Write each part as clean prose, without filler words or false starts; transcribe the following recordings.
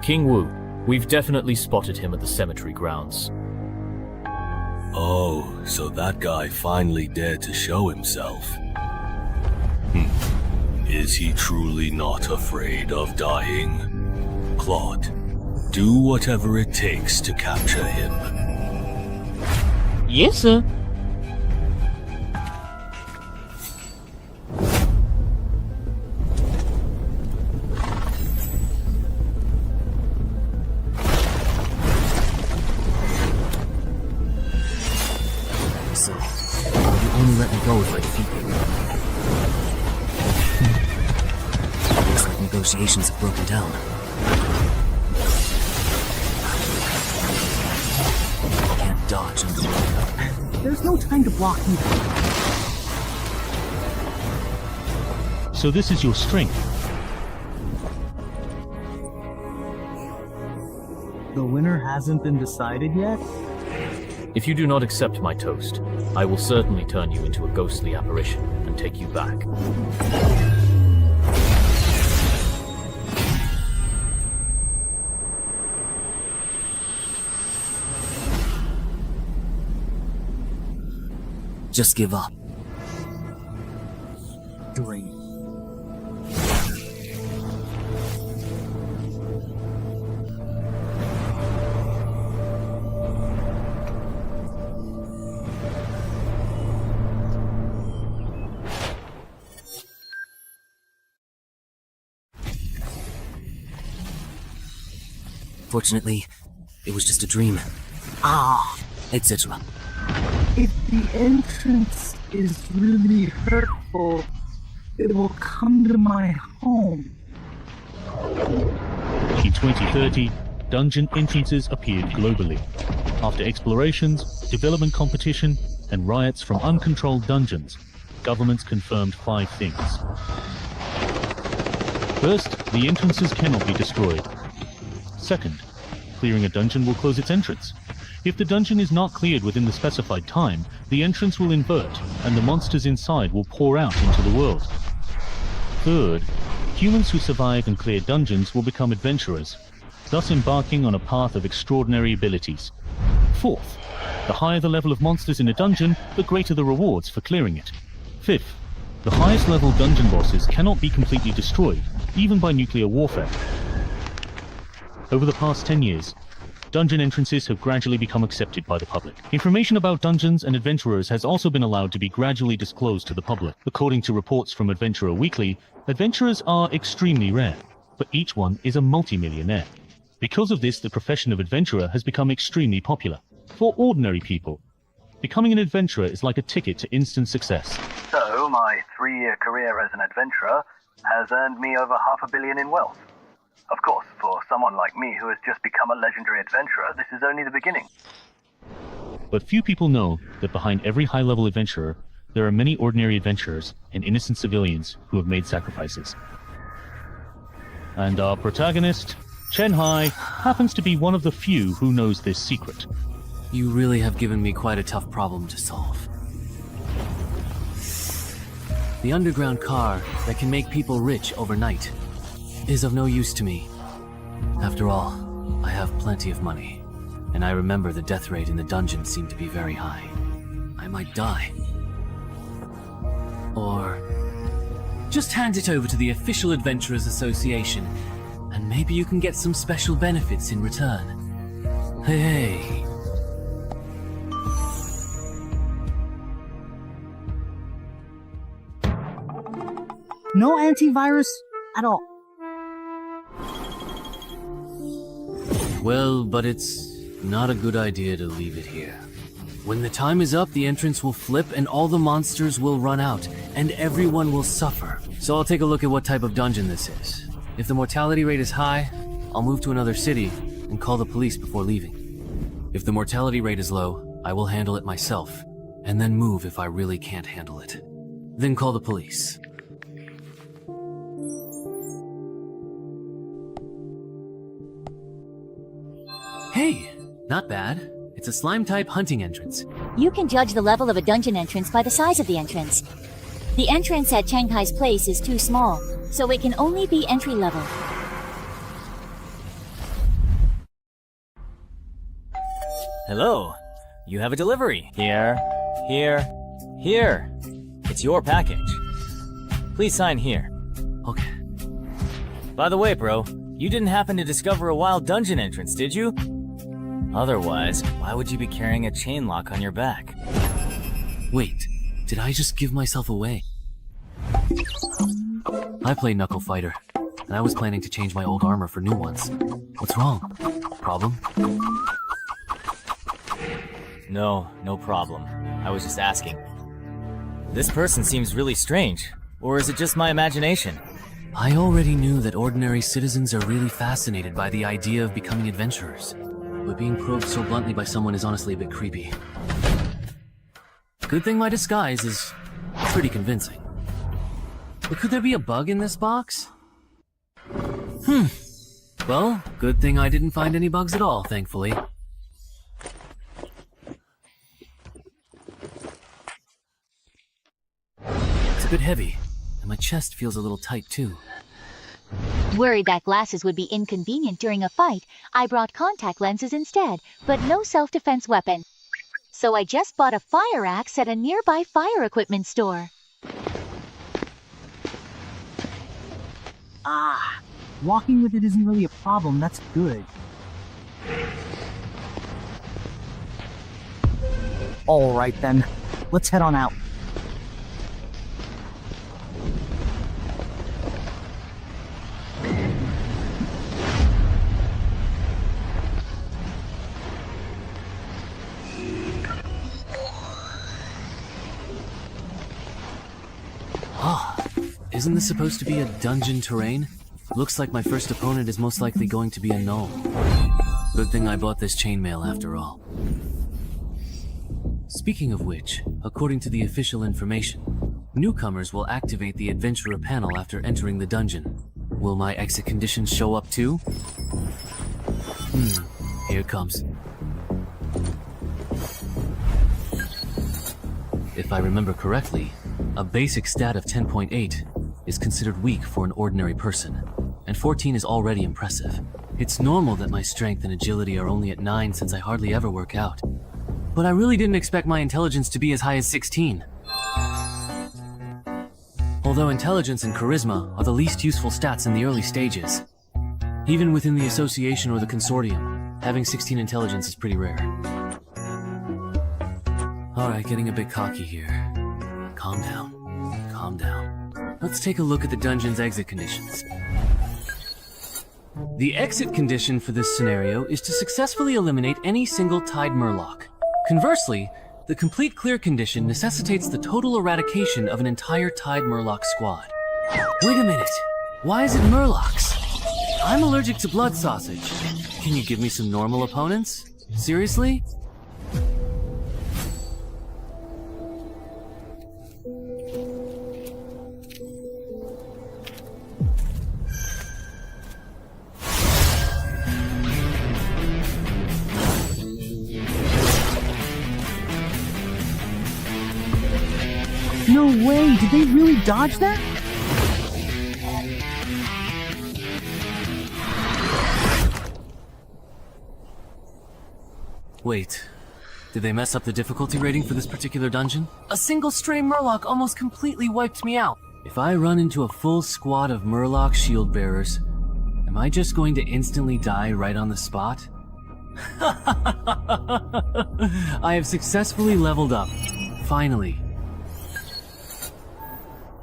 King Wu, we've definitely spotted him at the cemetery grounds. Oh, so that guy finally dared to show himself. Is he truly not afraid of dying? Claude, do whatever it takes to capture him. Yes, sir. So, you only let me go if I defeat you. Looks like negotiations have broken down. Can't dodge under the weapon. There's no time to block either. So this is your strength. The winner hasn't been decided yet? If you do not accept my toast, I will certainly turn you into a ghostly apparition and take you back. Just give up. Great. Fortunately, it was just a dream, etc. If the entrance is really hurtful, it will come to my home. In 2030, dungeon entrances appeared globally. After explorations, development competition, and riots from uncontrolled dungeons, governments confirmed 5 things. First, the entrances cannot be destroyed. Second, clearing a dungeon will close its entrance. If the dungeon is not cleared within the specified time, the entrance will invert, and the monsters inside will pour out into the world. Third, humans who survive and clear dungeons will become adventurers, thus embarking on a path of extraordinary abilities. Fourth, the higher the level of monsters in a dungeon, the greater the rewards for clearing it. Fifth, the highest level dungeon bosses cannot be completely destroyed, even by nuclear warfare. Over the past 10 years, dungeon entrances have gradually become accepted by the public. Information about dungeons and adventurers has also been allowed to be gradually disclosed to the public. According to reports from Adventurer Weekly, adventurers are extremely rare, but each one is a multi-millionaire. Because of this, the profession of adventurer has become extremely popular. For ordinary people, becoming an adventurer is like a ticket to instant success. So, my 3-year career as an adventurer has earned me over $500 million in wealth. Of course, for someone like me who has just become a legendary adventurer, this is only the beginning. But few people know that behind every high-level adventurer, there are many ordinary adventurers and innocent civilians who have made sacrifices. And our protagonist, Chen Hai, happens to be one of the few who knows this secret. You really have given me quite a tough problem to solve. The underground car that can make people rich overnight is of no use to me. After all, I have plenty of money, and I remember the death rate in the dungeon seemed to be very high. I might die. Or just hand it over to the official Adventurers Association, and maybe you can get some special benefits in return. Hey. No antivirus at all. Well, but it's not a good idea to leave it here. When the time is up, the entrance will flip and all the monsters will run out, and everyone will suffer. So I'll take a look at what type of dungeon this is. If the mortality rate is high, I'll move to another city and call the police before leaving. If the mortality rate is low, I will handle it myself, and then move if I really can't handle it. Then call the police. Hey, not bad. It's a slime-type hunting entrance. You can judge the level of a dungeon entrance by the size of the entrance. The entrance at Shanghai's place is too small, so it can only be entry level. Hello. You have a delivery. Here. It's your package. Please sign here. Okay. By the way, bro, you didn't happen to discover a wild dungeon entrance, did you? Otherwise, why would you be carrying a chain lock on your back? Wait, did I just give myself away? I play Knuckle Fighter, and I was planning to change my old armor for new ones. What's wrong? Problem? No problem. I was just asking. This person seems really strange, or is it just my imagination? I already knew that ordinary citizens are really fascinated by the idea of becoming adventurers, but being probed so bluntly by someone is honestly a bit creepy. Good thing my disguise is pretty convincing. But could there be a bug in this box? Well, good thing I didn't find any bugs at all, thankfully. It's a bit heavy, and my chest feels a little tight too. Worried that glasses would be inconvenient during a fight, I brought contact lenses instead, but no self-defense weapon. So I just bought a fire axe at a nearby fire equipment store. Ah, walking with it isn't really a problem, that's good. Alright then, let's head on out. Isn't this supposed to be a dungeon terrain? Looks like my first opponent is most likely going to be a gnome. Good thing I bought this chainmail after all. Speaking of which, according to the official information, newcomers will activate the Adventurer panel after entering the dungeon. Will my exit conditions show up too? Here it comes. If I remember correctly, a basic stat of 10.8 is considered weak for an ordinary person, and 14 is already impressive. It's normal that my strength and agility are only at 9 since I hardly ever work out. But I really didn't expect my intelligence to be as high as 16. Although intelligence and charisma are the least useful stats in the early stages. Even within the association or the consortium, having 16 intelligence is pretty rare. Alright, getting a bit cocky here. Calm down. Let's take a look at the dungeon's exit conditions. The exit condition for this scenario is to successfully eliminate any single tied Murloc. Conversely, the complete clear condition necessitates the total eradication of an entire tied Murloc squad. Wait a minute, why is it Murlocs? I'm allergic to blood sausage. Can you give me some normal opponents? Seriously? No way, did they really dodge that? Wait, did they mess up the difficulty rating for this particular dungeon? A single stray Murloc almost completely wiped me out. If I run into a full squad of Murloc shield bearers, am I just going to instantly die right on the spot? I have successfully leveled up. Finally.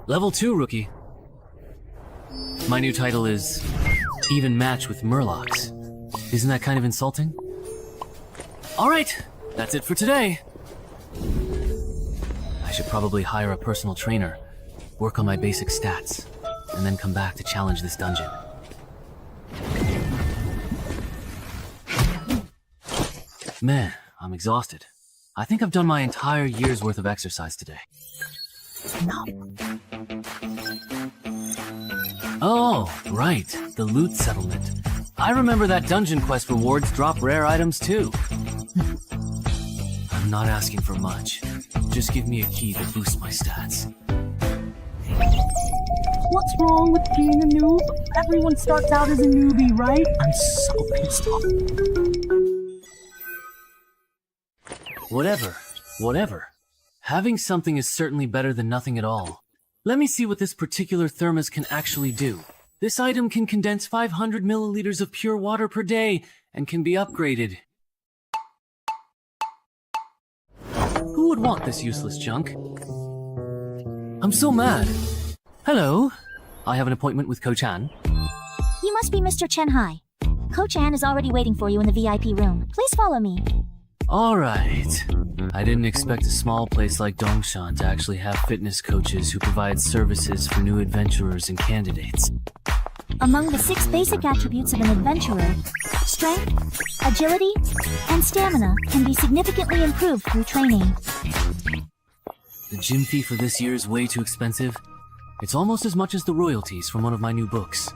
Level 2, rookie. My new title is Even Match with Murlocs. Isn't that kind of insulting? Alright, that's it for today. I should probably hire a personal trainer, work on my basic stats, and then come back to challenge this dungeon. Man, I'm exhausted. I think I've done my entire year's worth of exercise today. No. Oh, right, the loot settlement. I remember that dungeon quest rewards drop rare items too. I'm not asking for much. Just give me a key to boost my stats. What's wrong with being a noob? Everyone starts out as a newbie, right? I'm so pissed off. Whatever. Having something is certainly better than nothing at all. Let me see what this particular thermos can actually do. This item can condense 500 milliliters of pure water per day and can be upgraded. Who would want this useless junk? I'm so mad. Hello. I have an appointment with Coach Ann. You must be Mr. Chen Hai. Coach Ann is already waiting for you in the VIP room. Please follow me. Alright. I didn't expect a small place like Dongshan to actually have fitness coaches who provide services for new adventurers and candidates. Among the 6 basic attributes of an adventurer, strength, agility, and stamina can be significantly improved through training. The gym fee for this year is way too expensive. It's almost as much as the royalties from one of my new books.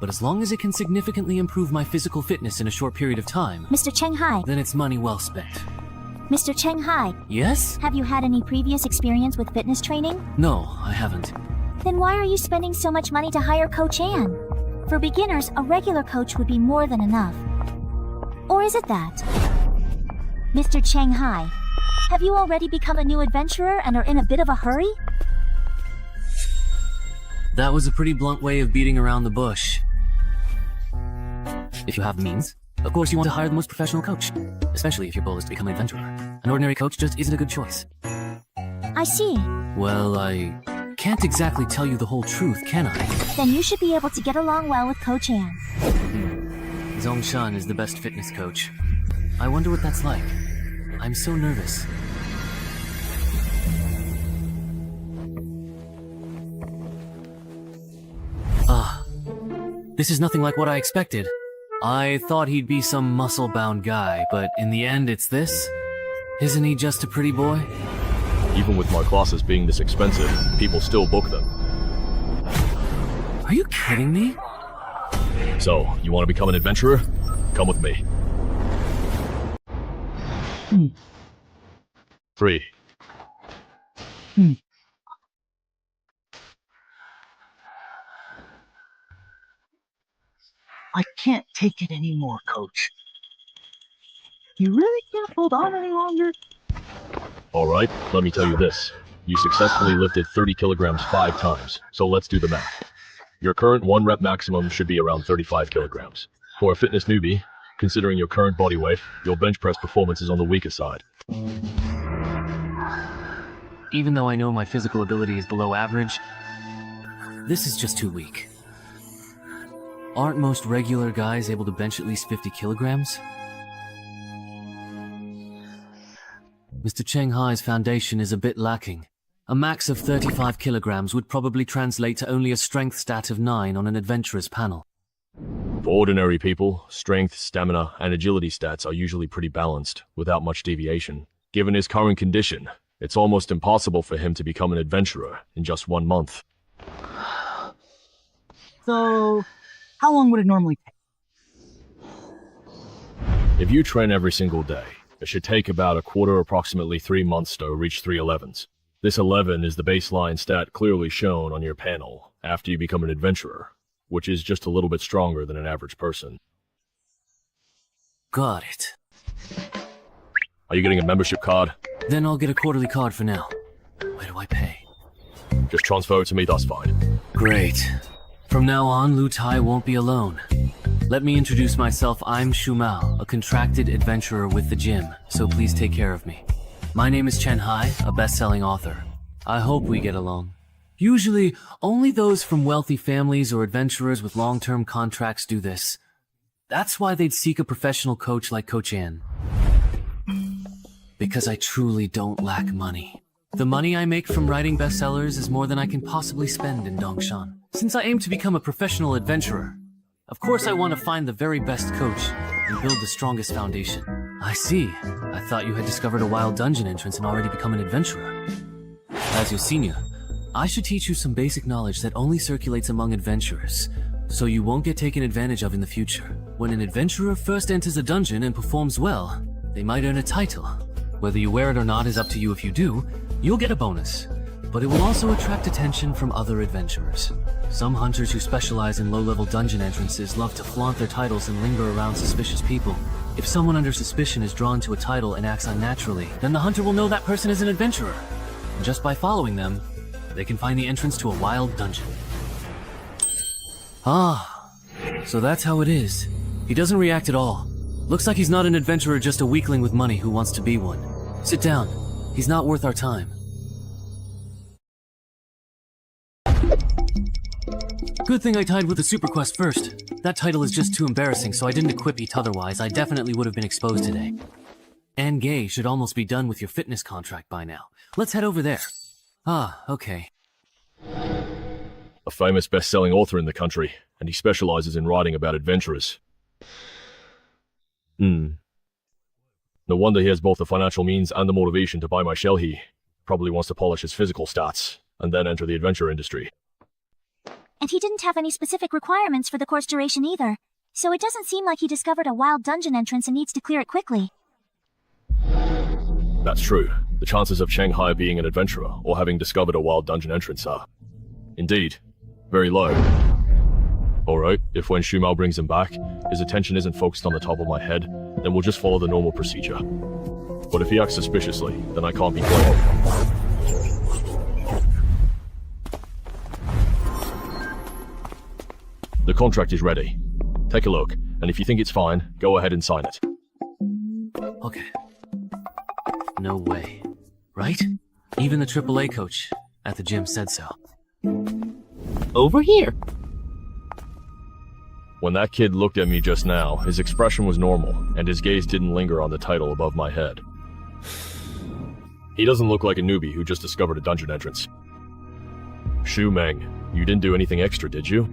But as long as it can significantly improve my physical fitness in a short period of time, Mr. Cheng Hai. then it's money well spent. Mr. Cheng Hai, Yes? have you had any previous experience with fitness training? No, I haven't. Then why are you spending so much money to hire Coach Ann? For beginners, a regular coach would be more than enough. Or is it that? Mr. Cheng Hai, have you already become a new adventurer and are in a bit of a hurry? That was a pretty blunt way of beating around the bush. If you have the means, of course you want to hire the most professional coach, especially if your goal is to become an adventurer. An ordinary coach just isn't a good choice. I see. Well, I can't exactly tell you the whole truth, can I? Then you should be able to get along well with Coach Ann. Zongshan is the best fitness coach. I wonder what that's like. I'm so nervous. This is nothing like what I expected. I thought he'd be some muscle-bound guy, but in the end it's this? Isn't he just a pretty boy? Even with my classes being this expensive, people still book them. Are you kidding me? So, you want to become an adventurer? Come with me. 3. I can't take it anymore, Coach. You really can't hold on any longer? Alright, let me tell you this. You successfully lifted 30 kilograms 5 times, so let's do the math. Your current 1 rep maximum should be around 35 kilograms. For a fitness newbie, considering your current body weight, your bench press performance is on the weaker side. Even though I know my physical ability is below average, this is just too weak. Aren't most regular guys able to bench at least 50 kilograms? Mr. Cheng Hai's foundation is a bit lacking. A max of 35 kilograms would probably translate to only a strength stat of 9 on an adventurer's panel. For ordinary people, strength, stamina, and agility stats are usually pretty balanced, without much deviation. Given his current condition, it's almost impossible for him to become an adventurer in just 1 month. So, how long would it normally take? If you train every single day, it should take about approximately 3 months to reach 3 11s. This 11 is the baseline stat clearly shown on your panel after you become an adventurer, which is just a little bit stronger than an average person. Got it. Are you getting a membership card? Then I'll get a quarterly card for now. Where do I pay? Just transfer it to me, that's fine. Great. From now on, Lu Tai won't be alone. Let me introduce myself. I'm Shu Mao, a contracted adventurer with the gym, so please take care of me. My name is Chen Hai, a best-selling author. I hope we get along. Usually, only those from wealthy families or adventurers with long-term contracts do this. That's why they'd seek a professional coach like Coach Ann. Because I truly don't lack money. The money I make from writing bestsellers is more than I can possibly spend in Dongshan. Since I aim to become a professional adventurer, of course I want to find the very best coach and build the strongest foundation. I see. I thought you had discovered a wild dungeon entrance and already become an adventurer. As your senior, I should teach you some basic knowledge that only circulates among adventurers, so you won't get taken advantage of in the future. When an adventurer first enters a dungeon and performs well, they might earn a title. Whether you wear it or not is up to you. If you do, you'll get a bonus, but it will also attract attention from other adventurers. Some hunters who specialize in low-level dungeon entrances love to flaunt their titles and linger around suspicious people. If someone under suspicion is drawn to a title and acts unnaturally, then the hunter will know that person is an adventurer. And just by following them, they can find the entrance to a wild dungeon. Ah, so that's how it is. He doesn't react at all. Looks like he's not an adventurer, just a weakling with money who wants to be one. Sit down. He's not worth our time. Good thing I tied with the super quest first. That title is just too embarrassing, so I didn't equip it, otherwise I definitely would have been exposed today. And Gay should almost be done with your fitness contract by now. Let's head over there. Ah, okay. A famous best-selling author in the country, and he specializes in writing about adventurers. No wonder he has both the financial means and the motivation to buy my shell. He probably wants to polish his physical stats, and then enter the adventure industry. And he didn't have any specific requirements for the course duration either, so it doesn't seem like he discovered a wild dungeon entrance and needs to clear it quickly. That's true. The chances of Cheng Hai being an adventurer or having discovered a wild dungeon entrance are, indeed, very low. Alright, if when Shumao brings him back, his attention isn't focused on the top of my head, then we'll just follow the normal procedure. But if he acts suspiciously, then I can't be playing. The contract is ready. Take a look, and if you think it's fine, go ahead and sign it. Okay. No way. Right? Even the AAA coach at the gym said so. Over here. When that kid looked at me just now, his expression was normal, and his gaze didn't linger on the title above my head. He doesn't look like a newbie who just discovered a dungeon entrance. Shu Meng, you didn't do anything extra, did you?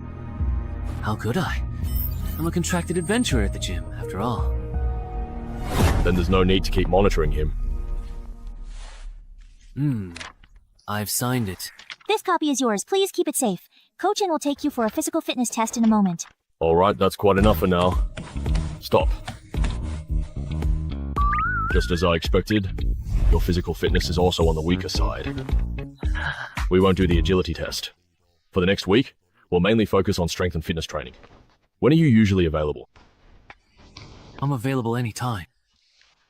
How could I? I'm a contracted adventurer at the gym, after all. Then there's no need to keep monitoring him. I've signed it. This copy is yours. Please keep it safe. Coach In will take you for a physical fitness test in a moment. Alright, that's quite enough for now. Stop. Just as I expected, your physical fitness is also on the weaker side. We won't do the agility test. For the next week, we'll mainly focus on strength and fitness training. When are you usually available? I'm available anytime.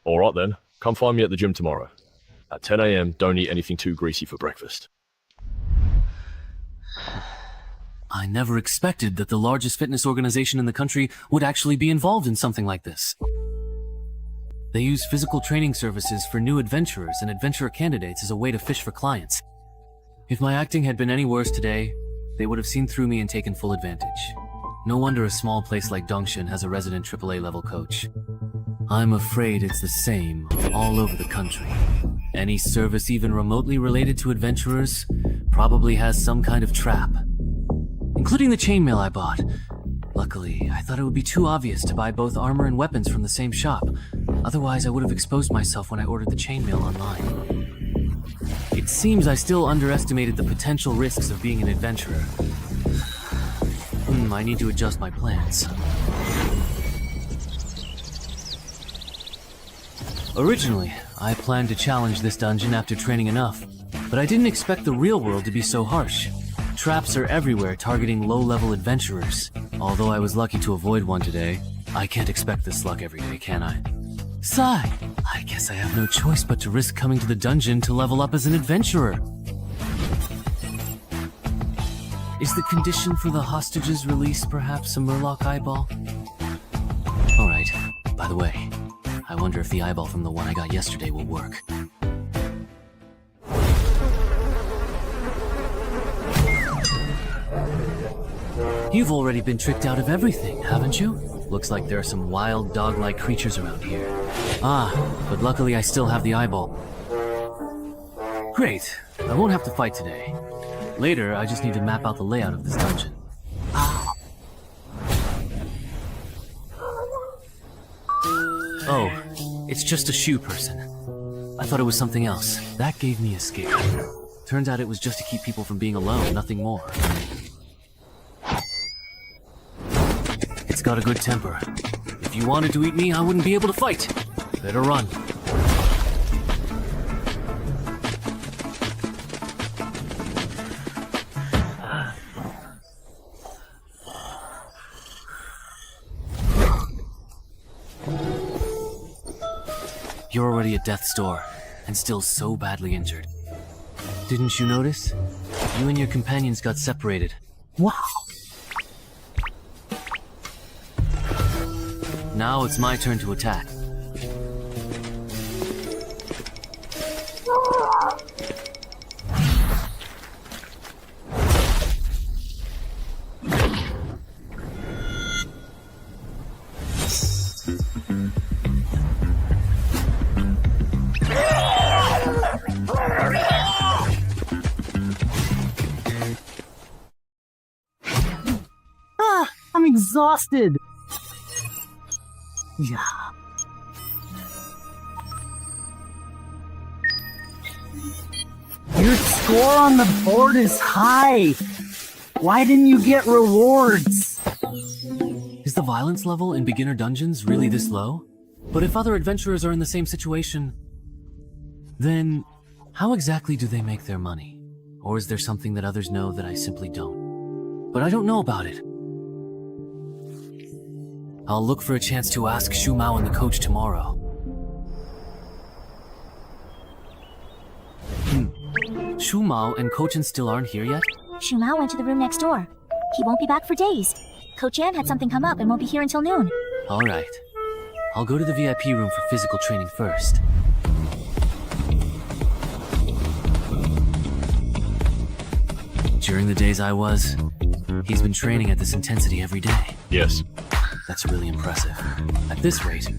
Alright then, come find me at the gym tomorrow. At 10 AM, don't eat anything too greasy for breakfast. I never expected that the largest fitness organization in the country would actually be involved in something like this. They use physical training services for new adventurers and adventurer candidates as a way to fish for clients. If my acting had been any worse today, they would have seen through me and taken full advantage. No wonder a small place like Dongshin has a resident AAA level coach. I'm afraid it's the same all over the country. Any service even remotely related to adventurers probably has some kind of trap. Including the chainmail I bought. Luckily, I thought it would be too obvious to buy both armor and weapons from the same shop. Otherwise, I would have exposed myself when I ordered the chainmail online. It seems I still underestimated the potential risks of being an adventurer. I need to adjust my plans. Originally, I planned to challenge this dungeon after training enough, but I didn't expect the real world to be so harsh. Traps are everywhere targeting low-level adventurers. Although I was lucky to avoid one today, I can't expect this luck every day, can I? Sigh, I guess I have no choice but to risk coming to the dungeon to level up as an adventurer. Is the condition for the hostage's release perhaps a Murloc eyeball? Alright, by the way, I wonder if the eyeball from the one I got yesterday will work. You've already been tricked out of everything, haven't you? Looks like there are some wild dog-like creatures around here. Ah, but luckily I still have the eyeball. Great, I won't have to fight today. Later, I just need to map out the layout of this dungeon. Oh, it's just a shoe person. I thought it was something else. That gave me a scare. Turns out it was just to keep people from being alone, nothing more. It's got a good temper. If you wanted to eat me, I wouldn't be able to fight. Better run. You're already at death's door, and still so badly injured. Didn't you notice? You and your companions got separated. Wow. Now it's my turn to attack. I'm exhausted. Yeah. Your score on the board is high. Why didn't you get rewards? Is the violence level in beginner dungeons really this low? But if other adventurers are in the same situation, then how exactly do they make their money? Or is there something that others know that I simply don't? But I don't know about it. I'll look for a chance to ask Shu Mao and the coach tomorrow. Shu Mao and Coach An still aren't here yet? Shu Mao went to the room next door. He won't be back for days. Coach An had something come up and won't be here until noon. Alright. I'll go to the VIP room for physical training first. During the days he's been training at this intensity every day. Yes. That's really impressive. At this rate,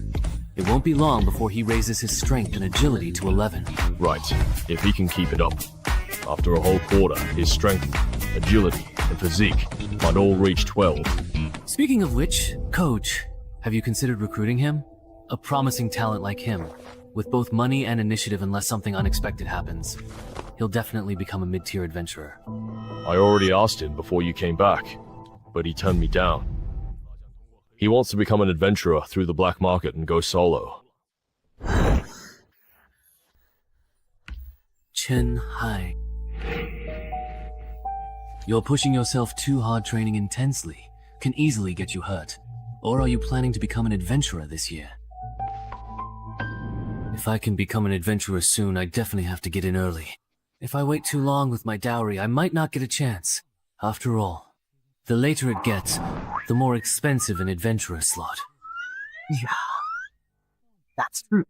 it won't be long before he raises his strength and agility to 11. Right. If he can keep it up. After a whole quarter, his strength, agility, and physique might all reach 12. Speaking of which, Coach, have you considered recruiting him? A promising talent like him, with both money and initiative unless something unexpected happens, he'll definitely become a mid-tier adventurer. I already asked him before you came back, but he turned me down. He wants to become an adventurer through the black market and go solo. Chen Hai. You're pushing yourself too hard. Training intensely can easily get you hurt. Or are you planning to become an adventurer this year? If I can become an adventurer soon, I definitely have to get in early. If I wait too long with my dowry, I might not get a chance. After all, the later it gets, the more expensive an adventurer slot. Yeah. That's true.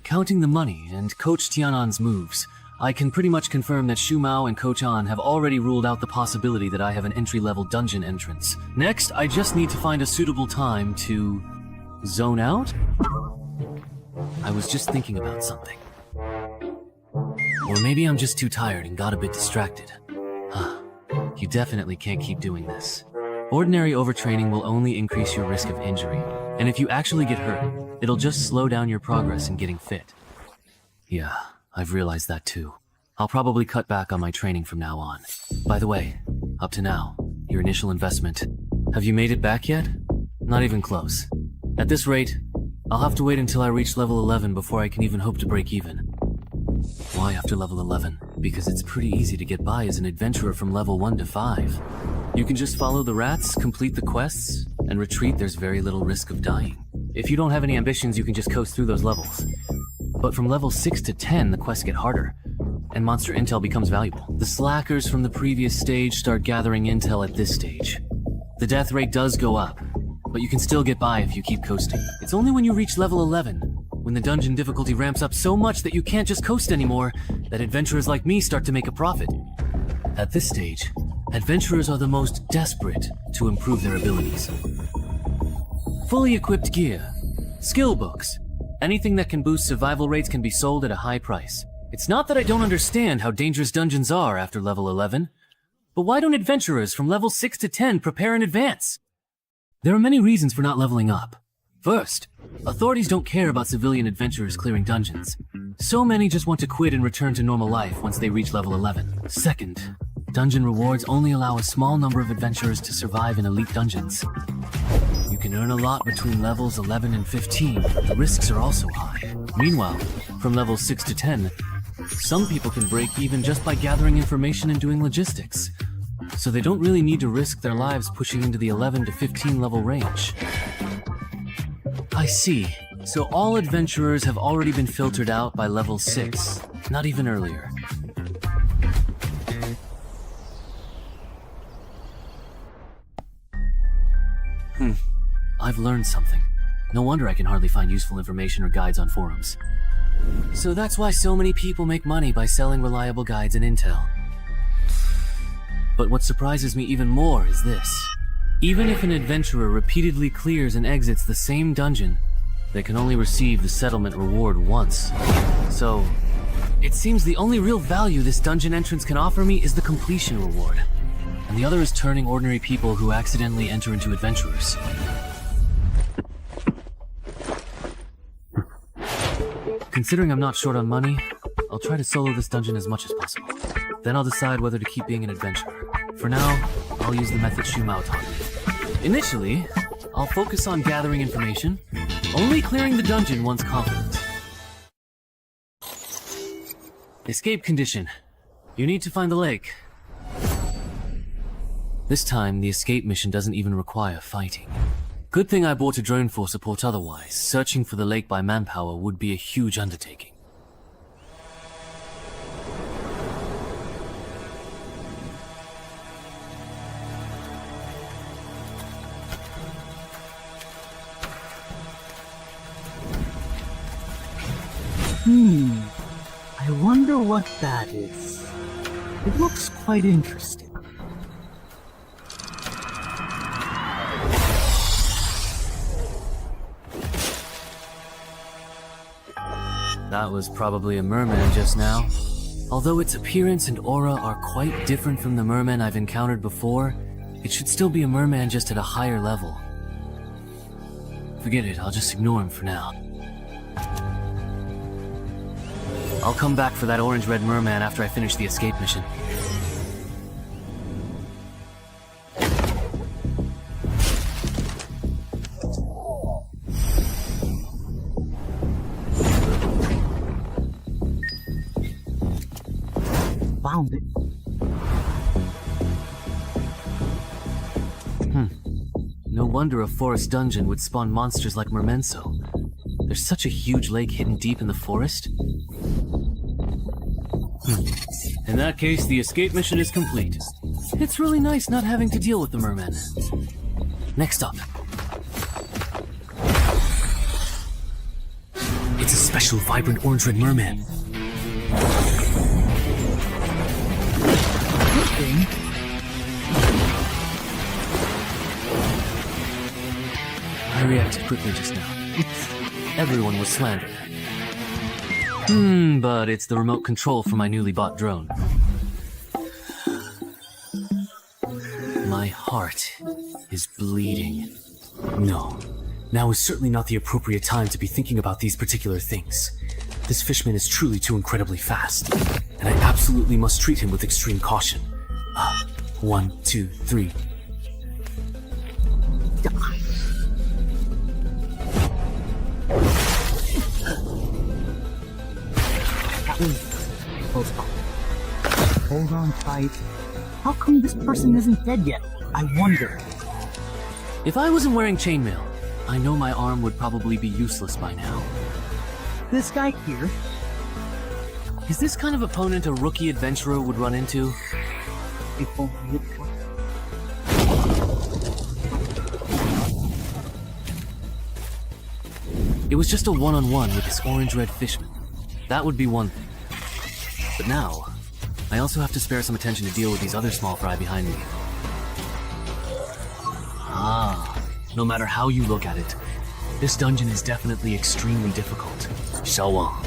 Counting the money and Coach Tianan's moves, I can pretty much confirm that Shu Mao and Coach An have already ruled out the possibility that I have an entry-level dungeon entrance. Next, I just need to find a suitable time to zone out? I was just thinking about something. Or maybe I'm just too tired and got a bit distracted. You definitely can't keep doing this. Ordinary overtraining will only increase your risk of injury, and if you actually get hurt, it'll just slow down your progress in getting fit. Yeah, I've realized that too. I'll probably cut back on my training from now on. By the way, up to now, your initial investment, have you made it back yet? Not even close. At this rate, I'll have to wait until I reach level 11 before I can even hope to break even. Why after level 11? Because it's pretty easy to get by as an adventurer from level 1 to 5. You can just follow the rats, complete the quests, and retreat. There's very little risk of dying. If you don't have any ambitions, you can just coast through those levels. But from level 6 to 10, the quests get harder, and monster intel becomes valuable. The slackers from the previous stage start gathering intel at this stage. The death rate does go up, but you can still get by if you keep coasting. It's only when you reach level 11, when the dungeon difficulty ramps up so much that you can't just coast anymore, that adventurers like me start to make a profit. At this stage, adventurers are the most desperate to improve their abilities. Fully equipped gear, skill books, anything that can boost survival rates can be sold at a high price. It's not that I don't understand how dangerous dungeons are after level 11, but why don't adventurers from level 6 to 10 prepare in advance? There are many reasons for not leveling up. First, authorities don't care about civilian adventurers clearing dungeons. So many just want to quit and return to normal life once they reach level 11. Second, dungeon rewards only allow a small number of adventurers to survive in elite dungeons. You can earn a lot between levels 11 and 15, but the risks are also high. Meanwhile, from levels 6 to 10, some people can break even just by gathering information and doing logistics. so they don't really need to risk their lives pushing into the 11 to 15 level range. I see. So all adventurers have already been filtered out by level 6, not even earlier. I've learned something. No wonder I can hardly find useful information or guides on forums. So that's why so many people make money by selling reliable guides and intel. But what surprises me even more is this. Even if an adventurer repeatedly clears and exits the same dungeon, they can only receive the settlement reward once. So, it seems the only real value this dungeon entrance can offer me is the completion reward. And the other is turning ordinary people who accidentally enter into adventurers. Considering I'm not short on money, I'll try to solo this dungeon as much as possible. Then I'll decide whether to keep being an adventurer. For now, I'll use the method Shumao taught me. Initially, I'll focus on gathering information, only clearing the dungeon once confident. Escape condition. You need to find the lake. This time, the escape mission doesn't even require fighting. Good thing I bought a drone for support otherwise. Searching for the lake by manpower would be a huge undertaking. I wonder what that is. It looks quite interesting. That was probably a merman just now. Although its appearance and aura are quite different from the mermen I've encountered before, it should still be a merman just at a higher level. Forget it, I'll just ignore him for now. I'll come back for that orange-red merman after I finish the escape mission. Found it. No wonder a forest dungeon would spawn monsters like mermenso. There's such a huge lake hidden deep in the forest. In that case, the escape mission is complete. It's really nice not having to deal with the mermen. Next up. It's a special vibrant orange-red merman. I reacted quickly just now. Everyone was slandered. But it's the remote control for my newly bought drone. My heart is bleeding. No, now is certainly not the appropriate time to be thinking about these particular things. This fishman is truly too incredibly fast, and I absolutely must treat him with extreme caution. 1, 2, 3. Hold on tight. How come this person isn't dead yet? I wonder. If I wasn't wearing chainmail, I know my arm would probably be useless by now. This guy here. Is this kind of opponent a rookie adventurer would run into? It was just a one-on-one with this orange-red fishman. That would be one thing. But now, I also have to spare some attention to deal with these other small fry behind me. No matter how you look at it, this dungeon is definitely extremely difficult. Xiaowang.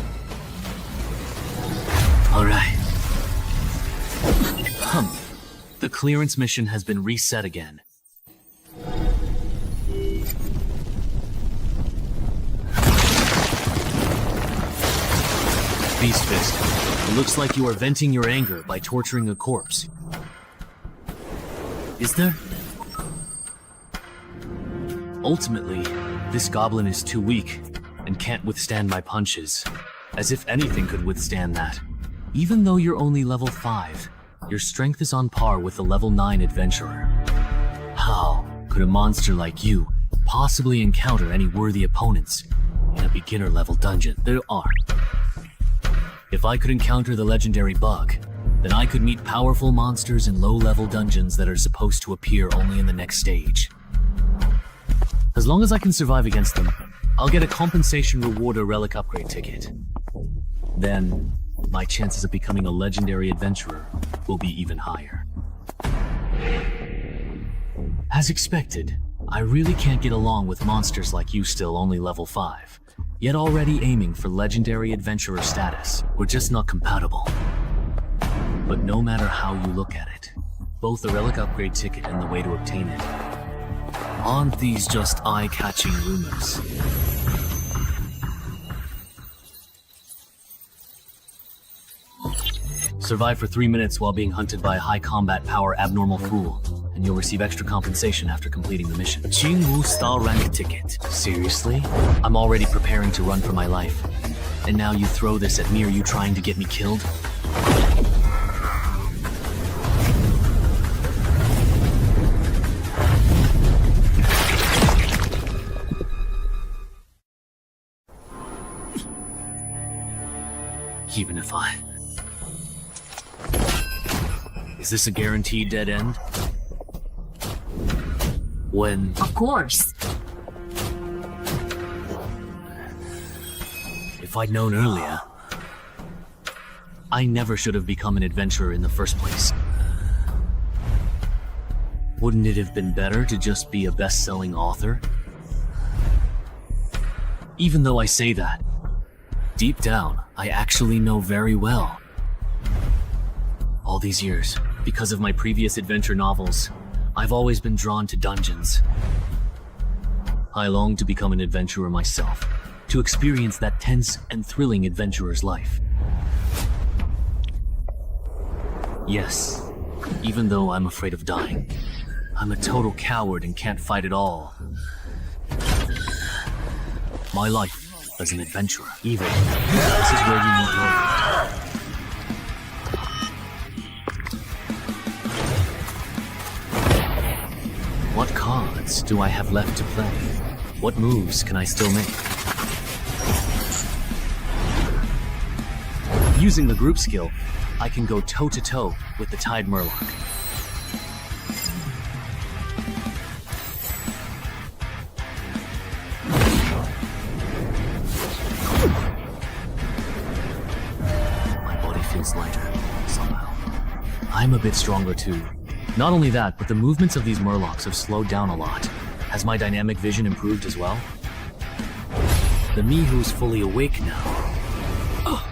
Alright. The clearance mission has been reset again. Beast Fist, it looks like you are venting your anger by torturing a corpse. Is there? Ultimately, this goblin is too weak and can't withstand my punches. As if anything could withstand that. Even though you're only level 5, Your strength is on par with a level 9 adventurer. How could a monster like you possibly encounter any worthy opponents in a beginner level dungeon? There are. If I could encounter the legendary bug, then I could meet powerful monsters in low-level dungeons that are supposed to appear only in the next stage. As long as I can survive against them, I'll get a compensation reward or relic upgrade ticket. Then, my chances of becoming a legendary adventurer will be even higher. As expected, I really can't get along with monsters like you still only level 5, yet already aiming for legendary adventurer status. We're just not compatible. But no matter how you look at it, both the relic upgrade ticket and the way to obtain it, aren't these just eye-catching rumors? Survive for 3 minutes while being hunted by a high combat power abnormal fool, and you'll receive extra compensation after completing the mission. Qingwu Star Rank ticket. Seriously? I'm already preparing to run for my life. And now you throw this at me? Are you trying to get me killed? Even if I... Is this a guaranteed dead end? When... Of course. If I'd known earlier, I never should have become an adventurer in the first place. Wouldn't it have been better to just be a best-selling author? Even though I say that, deep down, I actually know very well. All these years, because of my previous adventure novels, I've always been drawn to dungeons. I long to become an adventurer myself, to experience that tense and thrilling adventurer's life. Yes, even though I'm afraid of dying, I'm a total coward and can't fight at all. My life as an adventurer, even. This is where you need to go. What cards do I have left to play? What moves can I still make? Using the group skill, I can go toe-to-toe with the Tide Murloc. Lighter, somehow. I'm a bit stronger too. Not only that, but the movements of these Murlocs have slowed down a lot. Has my dynamic vision improved as well? The me who's fully awake now.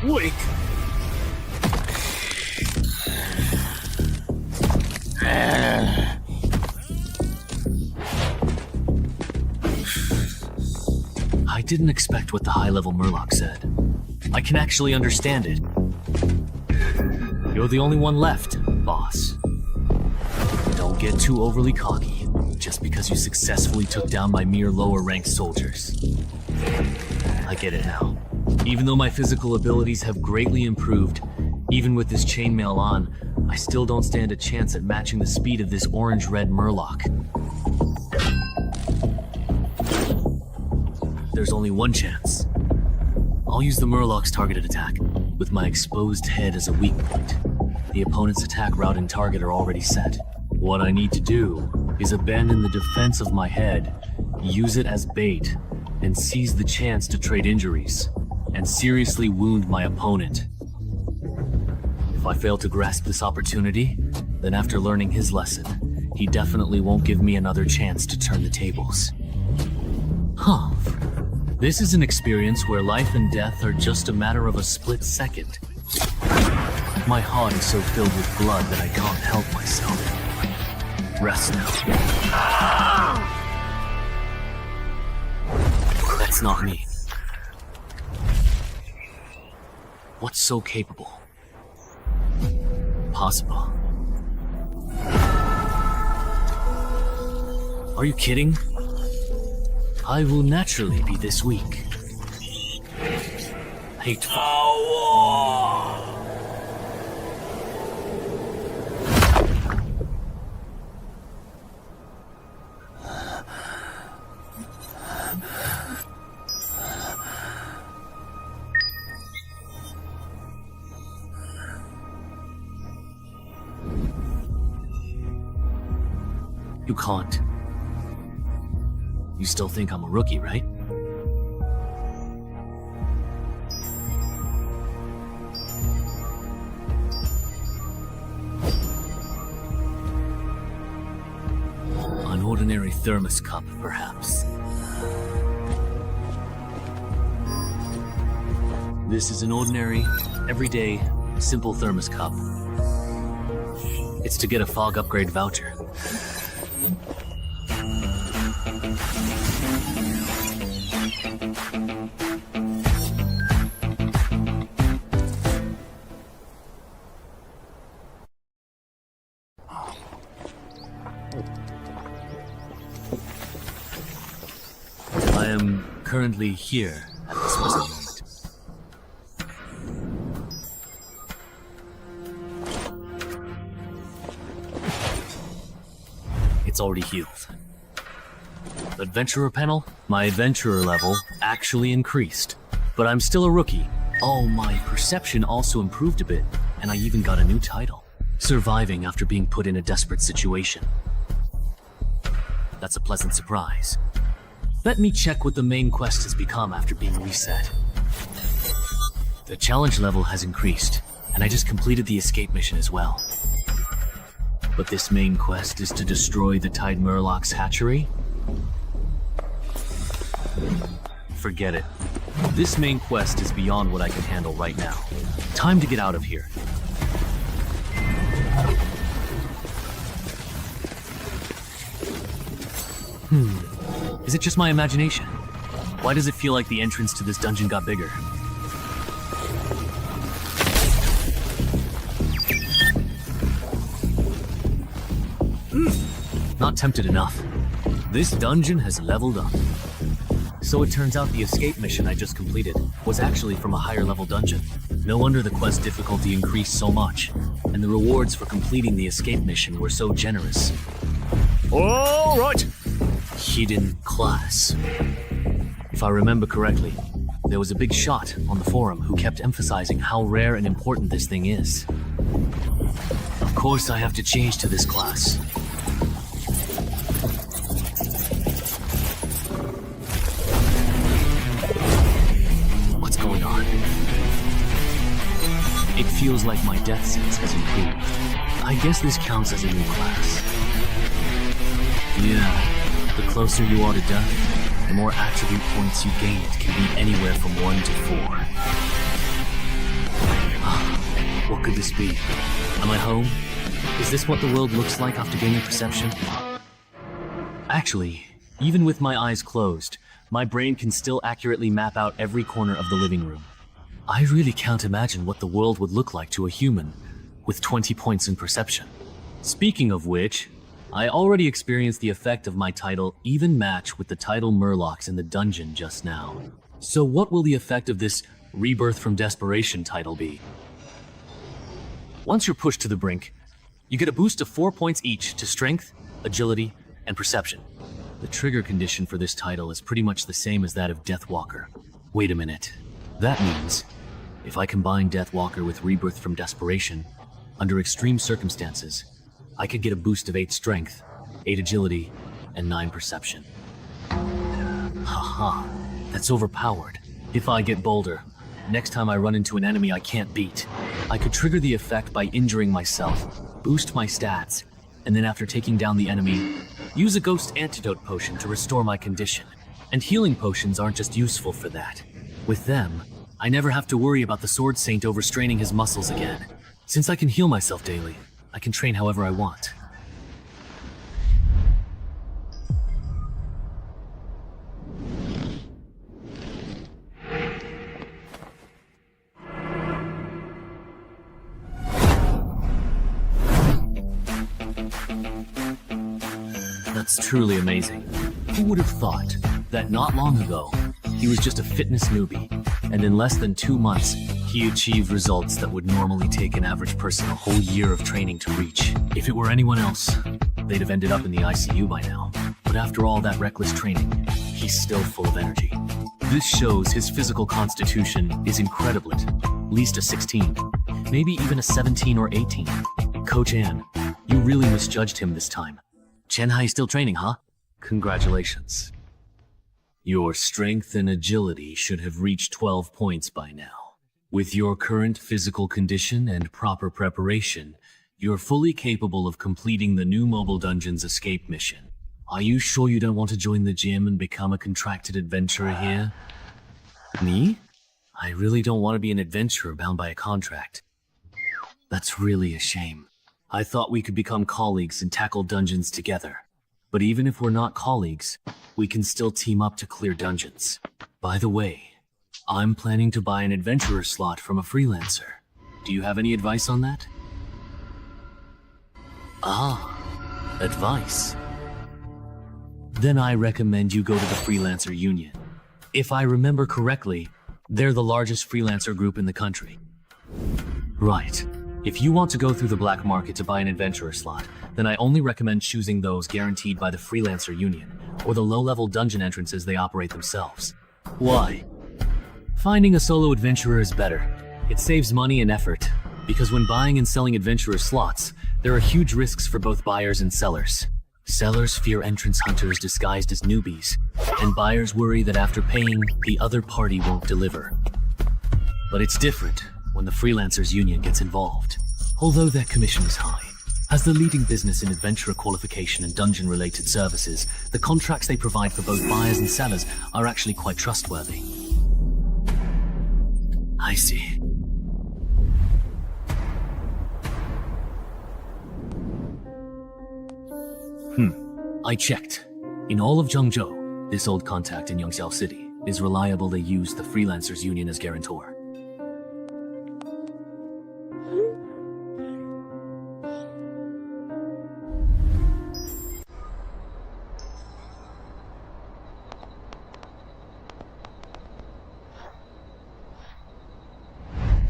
Awake! I didn't expect what the high-level Murloc said. I can actually understand it. You're the only one left, boss. Don't get too overly cocky, just because you successfully took down my mere lower-ranked soldiers. I get it now. Even though my physical abilities have greatly improved, even with this chainmail on, I still don't stand a chance at matching the speed of this orange-red Murloc. There's only one chance. I'll use the Murloc's targeted attack, with my exposed head as a weak point. The opponent's attack route and target are already set. What I need to do is abandon the defense of my head, use it as bait, and seize the chance to trade injuries, and seriously wound my opponent. If I fail to grasp this opportunity, then after learning his lesson, he definitely won't give me another chance to turn the tables. Huh. This is an experience where life and death are just a matter of a split second. My heart is so filled with blood that I can't help myself. Rest now. That's not me. What's so capable? Possible. Are you kidding? I will naturally be this weak. Hateful. You can't. You still think I'm a rookie, right? An ordinary thermos cup, perhaps. This is an ordinary, everyday, simple thermos cup. It's to get a fog upgrade voucher. I am currently here at this present moment. It's already healed. Adventurer panel? My adventurer level actually increased. But I'm still a rookie. Oh, my perception also improved a bit, and I even got a new title. Surviving after being put in a desperate situation. That's a pleasant surprise. Let me check what the main quest has become after being reset. The challenge level has increased, and I just completed the escape mission as well. But this main quest is to destroy the Tide Murloc's hatchery? Forget it. This main quest is beyond what I can handle right now. Time to get out of here. Is it just my imagination? Why does it feel like the entrance to this dungeon got bigger? Not tempted enough. This dungeon has leveled up. So it turns out the escape mission I just completed was actually from a higher level dungeon. No wonder the quest difficulty increased so much, and the rewards for completing the escape mission were so generous. All right! Hidden class. If I remember correctly, there was a big shot on the forum who kept emphasizing how rare and important this thing is. Of course I have to change to this class. What's going on? It feels like my death sense has improved. I guess this counts as a new class. Yeah. The closer you are to death, the more attribute points you gain. It can be anywhere from 1 to 4. What could this be? Am I home? Is this what the world looks like after gaining perception? Actually, even with my eyes closed, my brain can still accurately map out every corner of the living room. I really can't imagine what the world would look like to a human with 20 points in perception. Speaking of which, I already experienced the effect of my title even match with the title Murlocs in the dungeon just now. So what will the effect of this Rebirth from Desperation title be? Once you're pushed to the brink, you get a boost of 4 points each to Strength, Agility, and Perception. The trigger condition for this title is pretty much the same as that of Deathwalker. Wait a minute. That means, if I combine Deathwalker with Rebirth from Desperation, under extreme circumstances, I could get a boost of 8 Strength, 8 Agility, and 9 Perception. Haha, that's overpowered. If I get bolder, next time I run into an enemy I can't beat, I could trigger the effect by injuring myself, boost my stats, and then after taking down the enemy, use a Ghost Antidote Potion to restore my condition. And healing potions aren't just useful for that. With them, I never have to worry about the Sword Saint overstraining his muscles again. Since I can heal myself daily, I can train however I want. That's truly amazing. Who would have thought that not long ago, he was just a fitness newbie, and in less than 2 months, he achieved results that would normally take an average person a whole year of training to reach. If it were anyone else, they'd have ended up in the ICU by now. But after all that reckless training, he's still full of energy. This shows his physical constitution is incredible, at least a 16, maybe even a 17 or 18. Coach Ann, you really misjudged him this time. Chen-Hai still training, huh? Congratulations. Your strength and agility should have reached 12 points by now. With your current physical condition and proper preparation, you're fully capable of completing the new Mobile Dungeons escape mission. Are you sure you don't want to join the gym and become a contracted adventurer here? Me? I really don't want to be an adventurer bound by a contract. That's really a shame. I thought we could become colleagues and tackle dungeons together. But even if we're not colleagues, we can still team up to clear dungeons. By the way, I'm planning to buy an adventurer slot from a freelancer. Do you have any advice on that? Ah, advice. Then I recommend you go to the Freelancer Union. If I remember correctly, they're the largest freelancer group in the country. Right. If you want to go through the black market to buy an adventurer slot, then I only recommend choosing those guaranteed by the Freelancer Union, or the low-level dungeon entrances they operate themselves. Why? Finding a solo adventurer is better. It saves money and effort, because when buying and selling adventurer slots, there are huge risks for both buyers and sellers. Sellers fear entrance hunters disguised as newbies, and buyers worry that after paying, the other party won't deliver. But it's different when the Freelancers Union gets involved, although their commission is high. As the leading business in adventurer qualification and dungeon-related services, the contracts they provide for both buyers and sellers are actually quite trustworthy. I see. I checked. In all of Zhengzhou, this old contact in Yangxiao City is reliable. They use the Freelancers Union as guarantor.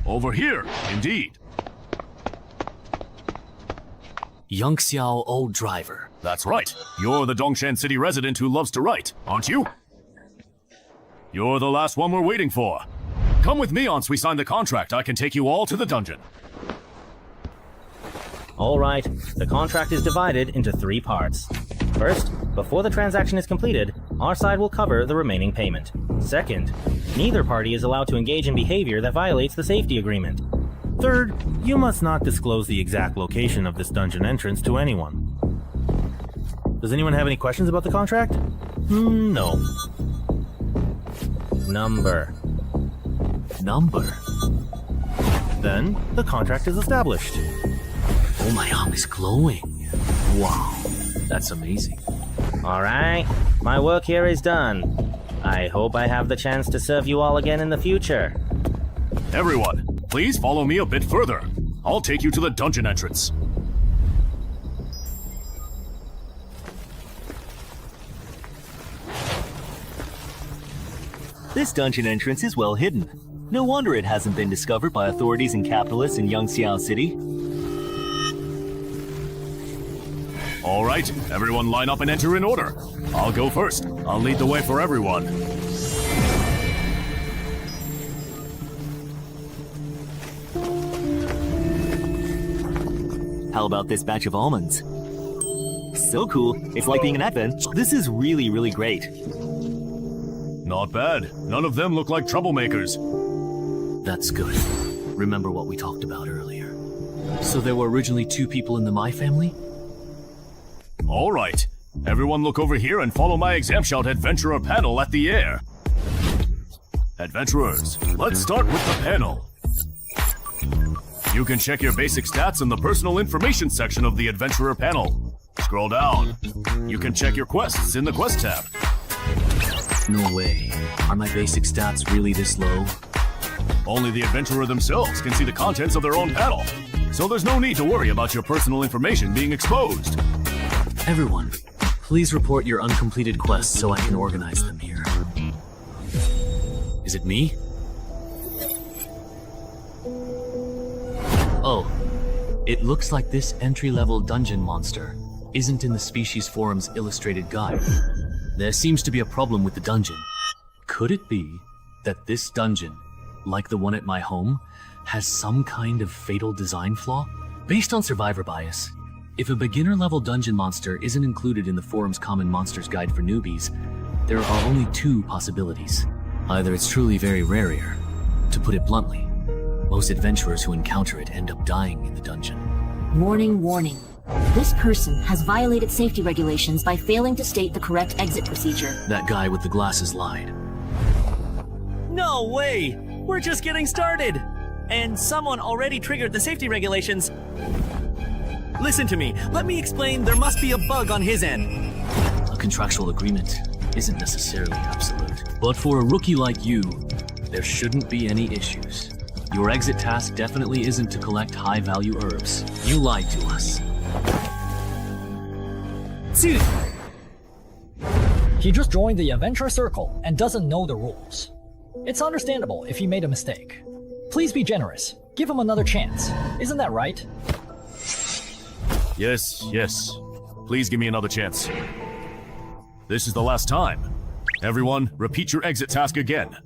Over here, indeed. Yangxiao Old Driver. That's right. You're the Dongshan City resident who loves to write, aren't you? You're the last one we're waiting for. Come with me once we sign the contract. I can take you all to the dungeon. All right, the contract is divided into 3 parts. First, before the transaction is completed, our side will cover the remaining payment. Second, neither party is allowed to engage in behavior that violates the safety agreement. Third, you must not disclose the exact location of this dungeon entrance to anyone. Does anyone have any questions about the contract? No. Number. Then, the contract is established. Oh, my arm is glowing. Wow, that's amazing. Alright, my work here is done. I hope I have the chance to serve you all again in the future. Everyone, please follow me a bit further. I'll take you to the dungeon entrance. This dungeon entrance is well hidden. No wonder it hasn't been discovered by authorities and capitalists in Yangxiao City. All right, everyone line up and enter in order. I'll go first. I'll lead the way for everyone. How about this batch of almonds? So cool. It's like being an advent. This is really, really great. Not bad. None of them look like troublemakers. That's good. Remember what we talked about earlier. So there were originally 2 people in the My family? All right. Everyone look over here and follow my exam shout adventurer panel at the air. Adventurers, let's start with the panel. You can check your basic stats in the personal information section of the adventurer panel. Scroll down. You can check your quests in the quest tab. No way. Are my basic stats really this low? Only the adventurer themselves can see the contents of their own panel. So there's no need to worry about your personal information being exposed. Everyone, please report your uncompleted quests so I can organize them here. Is it me? Oh, it looks like this entry-level dungeon monster isn't in the Species Forum's illustrated guide. There seems to be a problem with the dungeon. Could it be that this dungeon, like the one at my home, has some kind of fatal design flaw? Based on survivor bias, If a beginner-level dungeon monster isn't included in the forum's Common Monsters Guide for newbies, there are only two possibilities. Either it's truly very rare. To put it bluntly, most adventurers who encounter it end up dying in the dungeon. Warning, warning. This person has violated safety regulations by failing to state the correct exit procedure. That guy with the glasses lied. No way! We're just getting started! And someone already triggered the safety regulations. Listen to me. Let me explain. There must be a bug on his end. A contractual agreement isn't necessarily absolute. But for a rookie like you, there shouldn't be any issues. Your exit task definitely isn't to collect high-value herbs. You lied to us. Dude! He just joined the adventure circle and doesn't know the rules. It's understandable if he made a mistake. Please be generous. Give him another chance. Isn't that right? Yes. Please give me another chance. This is the last time. Everyone, repeat your exit task again.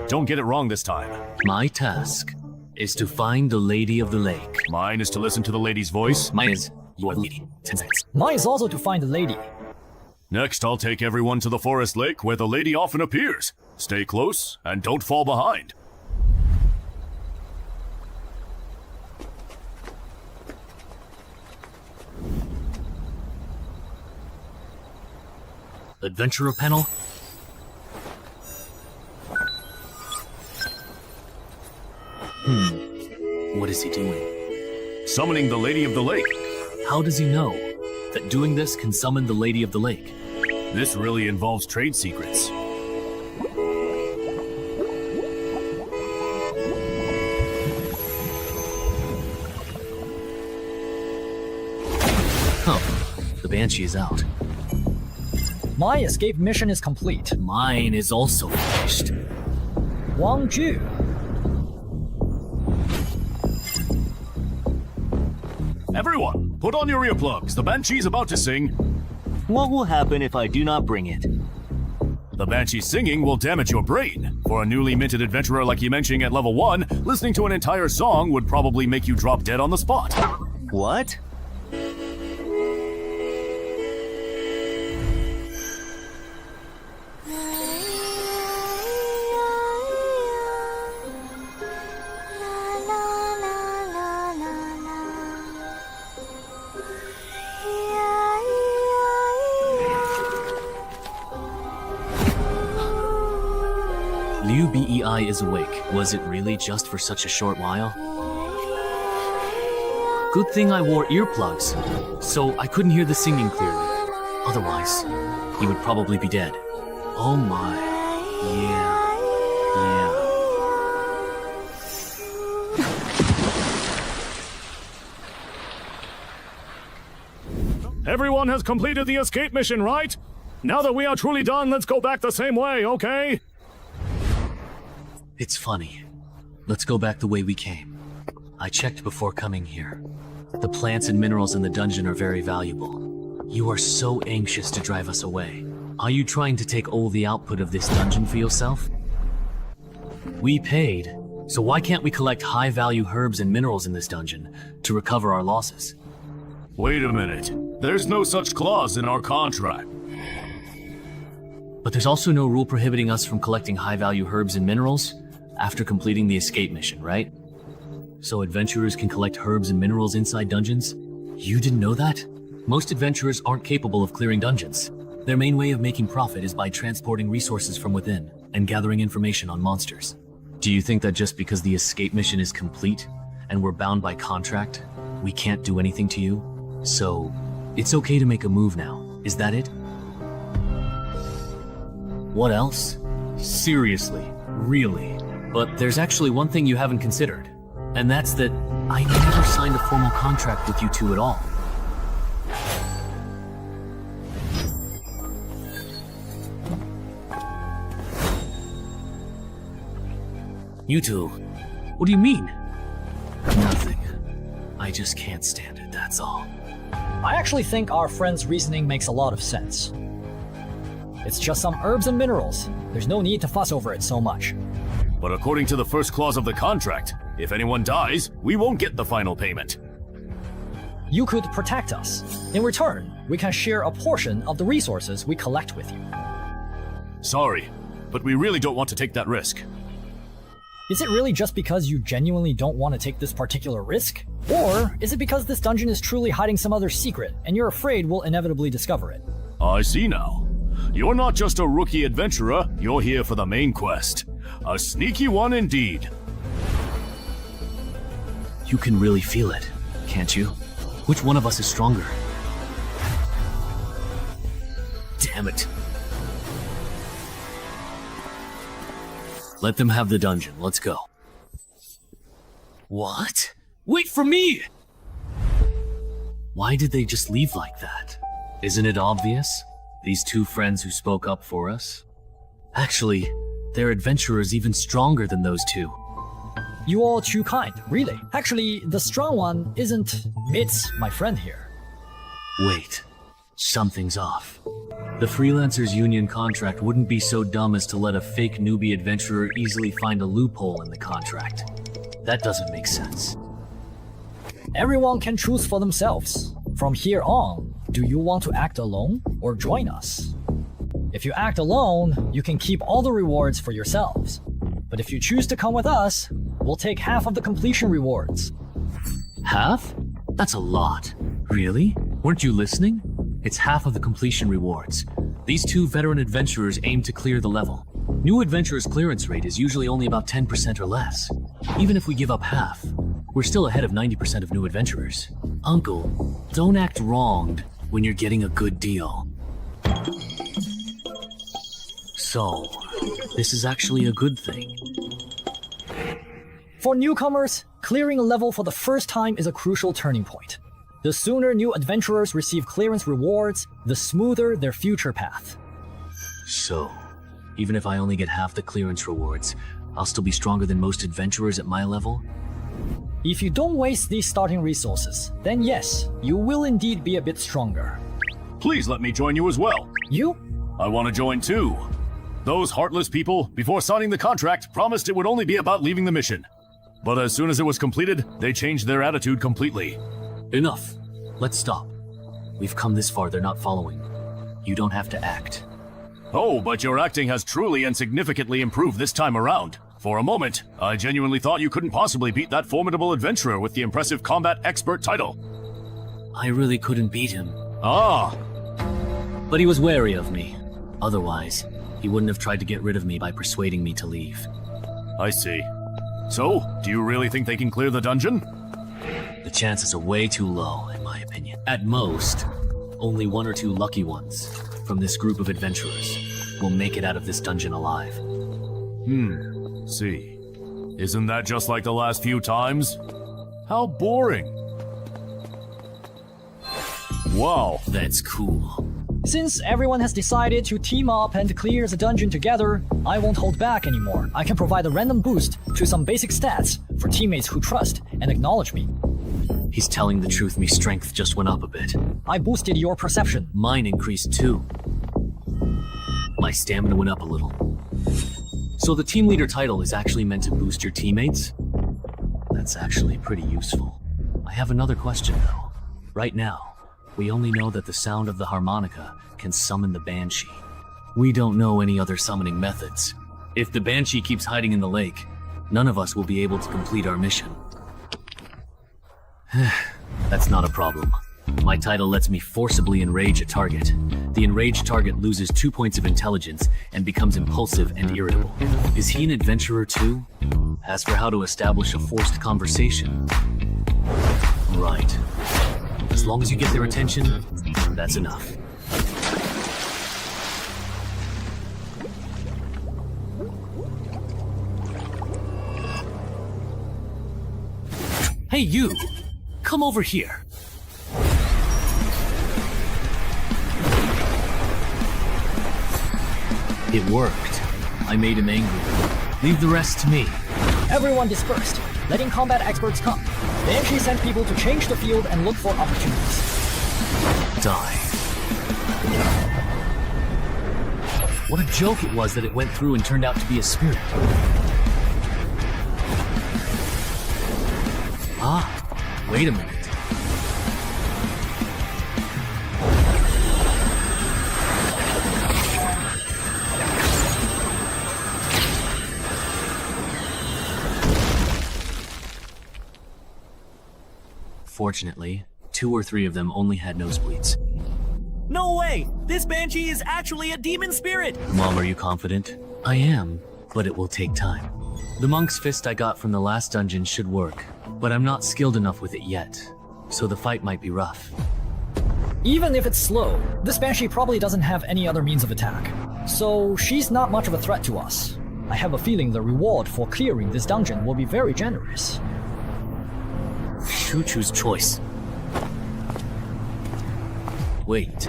Don't get it wrong this time. My task is to find the Lady of the Lake. Mine is to listen to the lady's voice. Mine is, you are the lady. 10 seconds. Mine is also to find the lady. Next, I'll take everyone to the forest lake where the lady often appears. Stay close and don't fall behind. Adventurer panel? What is he doing? Summoning the Lady of the Lake. How does he know that doing this can summon the Lady of the Lake? This really involves trade secrets. The Banshee is out. My escape mission is complete. Mine is also finished. Wang Ju. Everyone, put on your earplugs. The Banshee's about to sing. What will happen if I do not bring it? The Banshee singing will damage your brain. For a newly minted adventurer like Yimenching at level 1, listening to an entire song would probably make you drop dead on the spot. What? Liu Bei is awake. Was it really just for such a short while? Good thing I wore earplugs, so I couldn't hear the singing clearly. Otherwise, he would probably be dead. Oh my. Yeah. Everyone has completed the escape mission, right? Now that we are truly done, let's go back the same way, okay? It's funny. Let's go back the way we came. I checked before coming here. The plants and minerals in the dungeon are very valuable. You are so anxious to drive us away. Are you trying to take all the output of this dungeon for yourself? We paid, so why can't we collect high-value herbs and minerals in this dungeon to recover our losses? Wait a minute. There's no such clause in our contract. But there's also no rule prohibiting us from collecting high-value herbs and minerals after completing the escape mission, right? So adventurers can collect herbs and minerals inside dungeons? You didn't know that? Most adventurers aren't capable of clearing dungeons. Their main way of making profit is by transporting resources from within and gathering information on monsters. Do you think that just because the escape mission is complete and we're bound by contract, we can't do anything to you? So, it's okay to make a move now, is that it? What else? Seriously, really? But there's actually one thing you haven't considered, and that's that I never signed a formal contract with you two at all. You two, what do you mean? Nothing. I just can't stand it, that's all. I actually think our friend's reasoning makes a lot of sense. It's just some herbs and minerals. There's no need to fuss over it so much. But according to the first clause of the contract, if anyone dies, we won't get the final payment. you could protect us. In return, we can share a portion of the resources we collect with you. Sorry, but we really don't want to take that risk. Is it really just because you genuinely don't want to take this particular risk? Or is it because this dungeon is truly hiding some other secret and you're afraid we'll inevitably discover it? I see now. You're not just a rookie adventurer, you're here for the main quest. A sneaky one indeed. You can really feel it, can't you? Which one of us is stronger? Damn it. Let them have the dungeon. Let's go. What? Wait for me! Why did they just leave like that? Isn't it obvious? These two friends who spoke up for us? Actually, they're adventurers even stronger than those two. You all too kind, really. Actually, the strong one isn't... It's my friend here. Wait. Something's off. The Freelancers Union contract wouldn't be so dumb as to let a fake newbie adventurer easily find a loophole in the contract. That doesn't make sense. Everyone can choose for themselves. From here on, do you want to act alone or join us? If you act alone, you can keep all the rewards for yourselves. But if you choose to come with us, we'll take half of the completion rewards. Half? That's a lot. Really? Weren't you listening? It's half of the completion rewards. These two veteran adventurers aim to clear the level. New adventurers' clearance rate is usually only about 10% or less. Even if we give up half, we're still ahead of 90% of new adventurers. Uncle, don't act wronged when you're getting a good deal. So, this is actually a good thing. For newcomers, clearing a level for the first time is a crucial turning point. The sooner new adventurers receive clearance rewards, the smoother their future path. So, even if I only get half the clearance rewards, I'll still be stronger than most adventurers at my level? If you don't waste these starting resources, then yes, you will indeed be a bit stronger. Please let me join you as well. You? I want to join too. Those heartless people, before signing the contract, promised it would only be about leaving the mission. But as soon as it was completed, they changed their attitude completely. Enough. Let's stop. We've come this far, they're not following. You don't have to act. Oh, but your acting has truly and significantly improved this time around. For a moment, I genuinely thought you couldn't possibly beat that formidable adventurer with the impressive combat expert title. I really couldn't beat him. Ah! But he was wary of me. Otherwise, he wouldn't have tried to get rid of me by persuading me to leave. I see. So, do you really think they can clear the dungeon? The chances are way too low, in my opinion. At most, only one or two lucky ones from this group of adventurers will make it out of this dungeon alive. See. Isn't that just like the last few times? How boring. Wow. That's cool. Since everyone has decided to team up and clear the dungeon together, I won't hold back anymore. I can provide a random boost to some basic stats for teammates who trust and acknowledge me. He's telling the truth, my strength just went up a bit. I boosted your perception. Mine increased too. My stamina went up a little. So the team leader title is actually meant to boost your teammates? That's actually pretty useful. I have another question though. Right now, we only know that the sound of the harmonica can summon the banshee. We don't know any other summoning methods. If the banshee keeps hiding in the lake, none of us will be able to complete our mission. That's not a problem. My title lets me forcibly enrage a target. The enraged target loses 2 points of intelligence and becomes impulsive and irritable. Is he an adventurer too? As for how to establish a forced conversation... Right. As long as you get their attention, that's enough. Hey you! Come over here! It worked. I made him angry. Leave the rest to me. Everyone dispersed, letting combat experts come. Banshee sent people to change the field and look for opportunities. Die. What a joke it was that it went through and turned out to be a spirit. Ah, wait a minute. Fortunately, 2 or 3 of them only had nosebleeds. No way! This banshee is actually a demon spirit! Mom, are you confident? I am, but it will take time. The monk's fist I got from the last dungeon should work, but I'm not skilled enough with it yet, so the fight might be rough. Even if it's slow, this banshee probably doesn't have any other means of attack, so she's not much of a threat to us. I have a feeling the reward for clearing this dungeon will be very generous. Choo-choo's choice. Wait,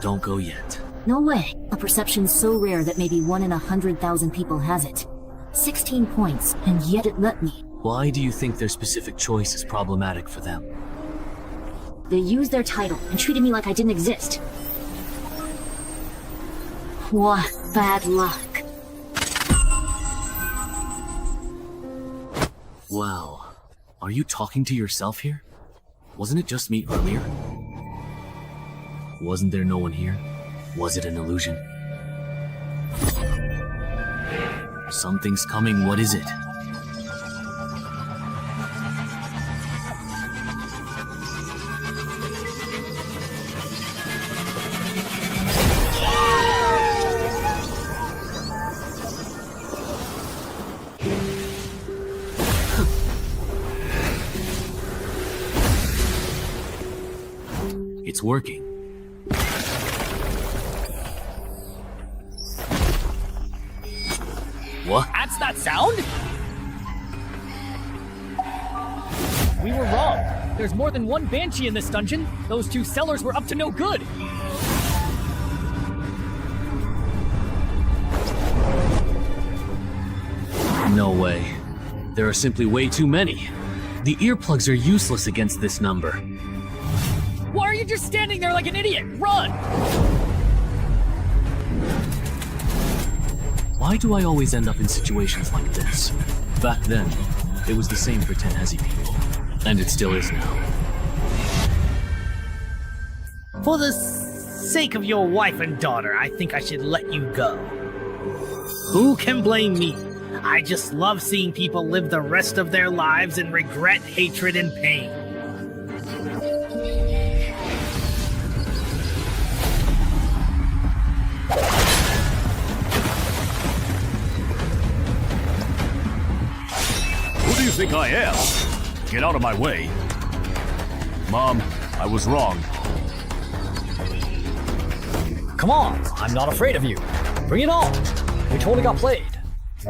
don't go yet. No way. A perception so rare that maybe 1 in 100,000 people has it. 16 points, and yet it let me. Why do you think their specific choice is problematic for them? They used their title and treated me like I didn't exist. What bad luck. Wow. Are you talking to yourself here? Wasn't it just me earlier? Wasn't there no one here? Was it an illusion? Something's coming, what is it? It's working. What? That's that sound? We were wrong. There's more than one banshee in this dungeon. Those 2 sellers were up to no good. No way. There are simply way too many. The earplugs are useless against this number. Why are you just standing there like an idiot? Run! Why do I always end up in situations like this? Back then, it was the same for Tenhezi people. And it still is now. For the sake of your wife and daughter, I think I should let you go. Who can blame me? I just love seeing people live the rest of their lives in regret, hatred, and pain. Who do you think I am? Get out of my way. Mom, I was wrong. Come on, I'm not afraid of you. Bring it on. We totally got played.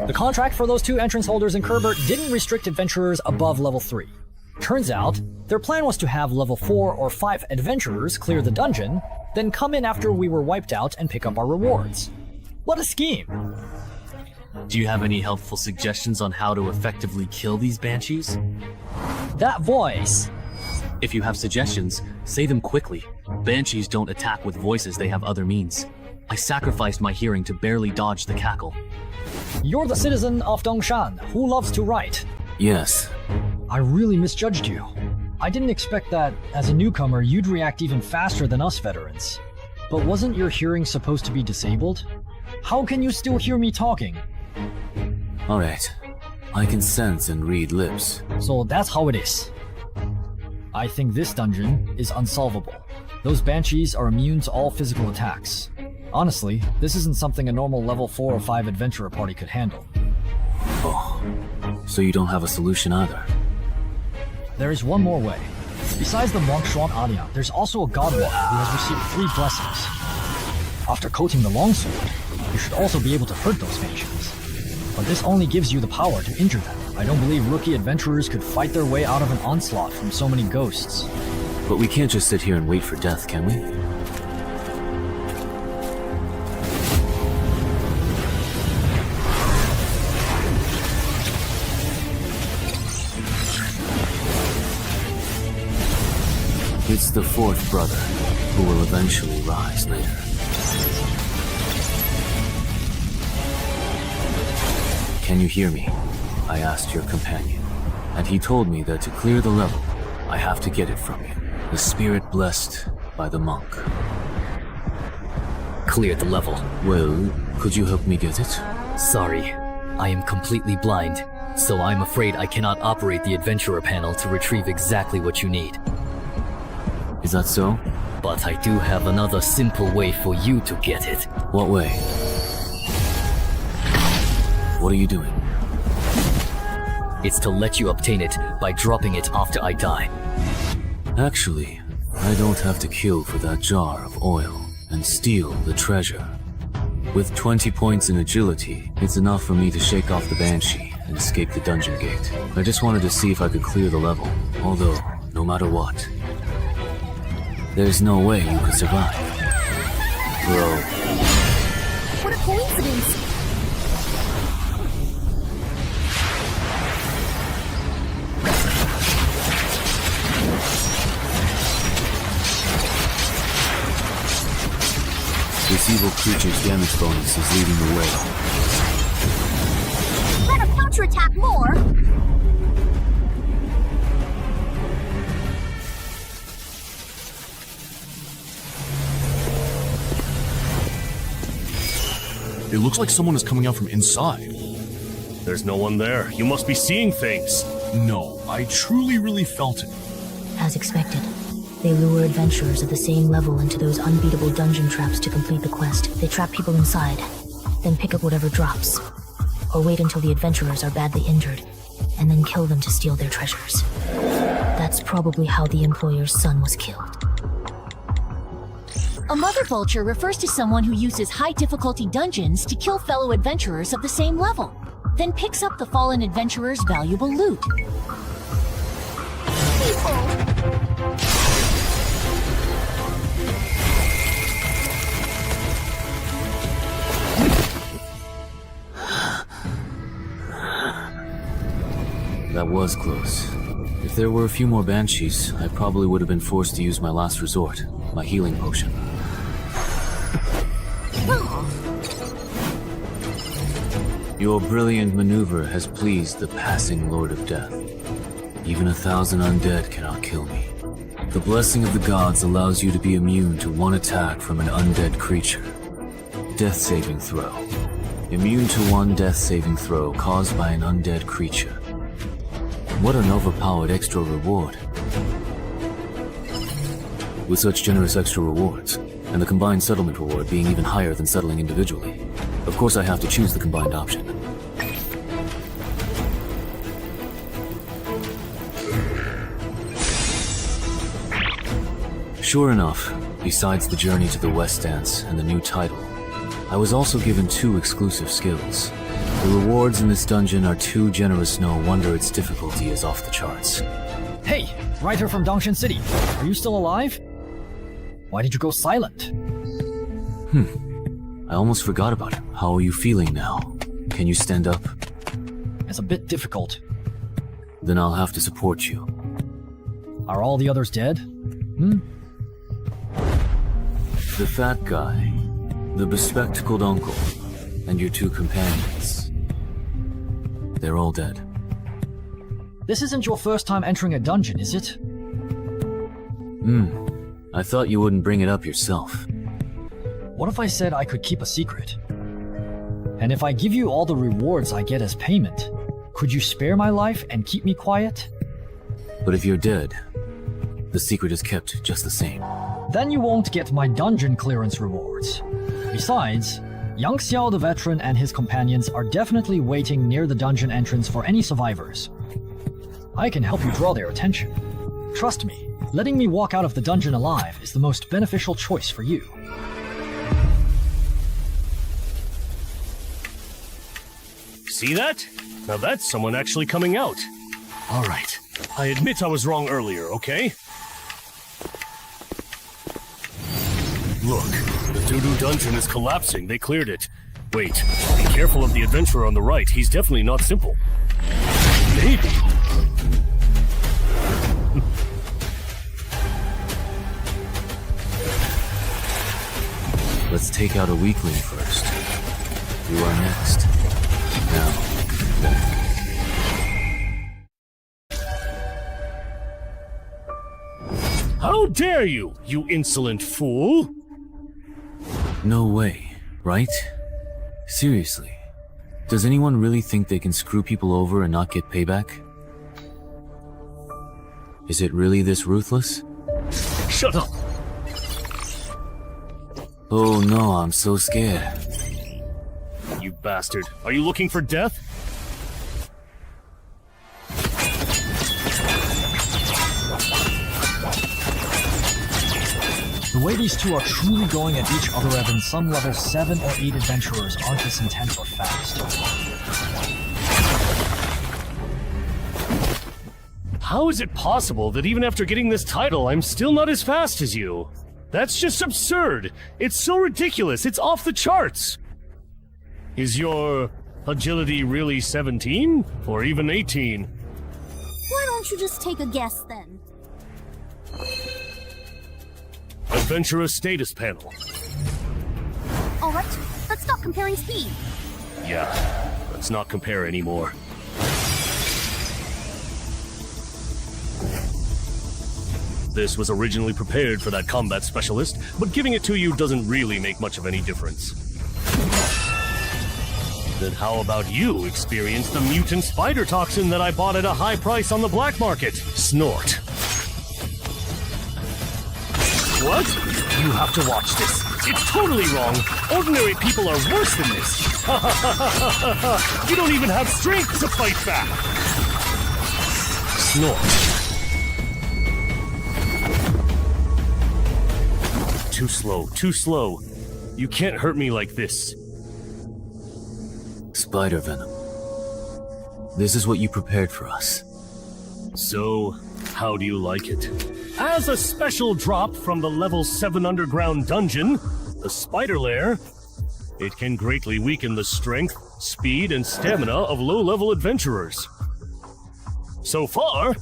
The contract for those 2 entrance holders in Kerbert didn't restrict adventurers above level 3. Turns out, their plan was to have level 4 or 5 adventurers clear the dungeon, then come in after we were wiped out and pick up our rewards. What a scheme! Do you have any helpful suggestions on how to effectively kill these banshees? That voice! If you have suggestions, say them quickly. Banshees don't attack with voices, they have other means. I sacrificed my hearing to barely dodge the cackle. You're the citizen of Dongshan who loves to write. Yes. I really misjudged you. I didn't expect that, as a newcomer, you'd react even faster than us veterans. But wasn't your hearing supposed to be disabled? How can you still hear me talking? Alright. I can sense and read lips. So that's how it is. I think this dungeon is unsolvable. Those banshees are immune to all physical attacks. Honestly, this isn't something a normal level 4 or 5 adventurer party could handle. Oh, so you don't have a solution either? There is one more way. Besides the monk Shuan Anya, there's also a god walker who has received 3 blessings. After coating the longsword, you should also be able to hurt those banshees. But this only gives you the power to injure them. I don't believe rookie adventurers could fight their way out of an onslaught from so many ghosts. But we can't just sit here and wait for death, can we? It's the 4th brother, who will eventually rise later. Can you hear me? I asked your companion, and he told me that to clear the level, I have to get it from you. The spirit blessed by the monk. Clear the level. Well, could you help me get it? Sorry, I am completely blind. So I'm afraid I cannot operate the adventurer panel to retrieve exactly what you need. Is that so? But I do have another simple way for you to get it. What way? What are you doing? It's to let you obtain it by dropping it after I die. Actually, I don't have to kill for that jar of oil and steal the treasure. With 20 points in agility, it's enough for me to shake off the banshee and escape the dungeon gate. I just wanted to see if I could clear the level, although, no matter what, there's no way you could survive. Bro. What a coincidence! This evil creature's damage bonus is leading the way. Better counterattack more! It looks like someone is coming out from inside. There's no one there. You must be seeing things. No, I truly really felt it. As expected, they lure adventurers at the same level into those unbeatable dungeon traps to complete the quest. They trap people inside, then pick up whatever drops. Or wait until the adventurers are badly injured, and then kill them to steal their treasures. That's probably how the employer's son was killed. A mother vulture refers to someone who uses high-difficulty dungeons to kill fellow adventurers of the same level, then picks up the fallen adventurer's valuable loot. That was close. If there were a few more banshees, I probably would have been forced to use my last resort, my healing potion. Your brilliant maneuver has pleased the passing Lord of Death. Even 1,000 undead cannot kill me. The blessing of the gods allows you to be immune to one attack from an undead creature. Death saving throw. Immune to one death saving throw caused by an undead creature. What an overpowered extra reward. With such generous extra rewards, and the combined settlement reward being even higher than settling individually, of course I have to choose the combined option. Sure enough, besides the journey to the West Dance and the new title, I was also given 2 exclusive skills. The rewards in this dungeon are too generous, no wonder its difficulty is off the charts. Hey, writer from Dongshin City, are you still alive? Why did you go silent? I almost forgot about it. How are you feeling now? Can you stand up? It's a bit difficult. Then I'll have to support you. Are all the others dead? The fat guy, the bespectacled uncle, and your 2 companions. They're all dead. This isn't your first time entering a dungeon, is it? I thought you wouldn't bring it up yourself. What if I said I could keep a secret? And if I give you all the rewards I get as payment, could you spare my life and keep me quiet? But if you're dead, the secret is kept just the same. Then you won't get my dungeon clearance rewards. Besides, Yang Xiao the veteran and his companions are definitely waiting near the dungeon entrance for any survivors. I can help you draw their attention. Trust me, letting me walk out of the dungeon alive is the most beneficial choice for you. See that? Now that's someone actually coming out. Alright, I admit I was wrong earlier, okay? Look, the doo-doo dungeon is collapsing. They cleared it. Wait, be careful of the adventurer on the right. He's definitely not simple. Maybe. Let's take out a weakling first. You are next. Now, then. How dare you, you insolent fool! No way, right? Seriously. Does anyone really think they can screw people over and not get payback? Is it really this ruthless? Shut up! Oh no, I'm so scared. You bastard. Are you looking for death? The way these two are truly going at each other, even some level 7 or 8 adventurers aren't this intense or fast. How is it possible that even after getting this title, I'm still not as fast as you? That's just absurd! It's so ridiculous, it's off the charts! Is your agility really 17? Or even 18? Why don't you just take a guess then? Adventurer status panel. Alright, let's stop comparing speed. Yeah, let's not compare anymore. This was originally prepared for that combat specialist, but giving it to you doesn't really make much of any difference. Then how about you experience the mutant spider toxin that I bought at a high price on the black market? Snort. What? You have to watch this. It's totally wrong. Ordinary people are worse than this. You don't even have strength to fight back. Snort. Too slow, too slow. You can't hurt me like this. Spider venom. This is what you prepared for us. So, how do you like it? As a special drop from the level 7 underground dungeon, the Spider Lair, it can greatly weaken the strength, speed, and stamina of low-level adventurers. So far,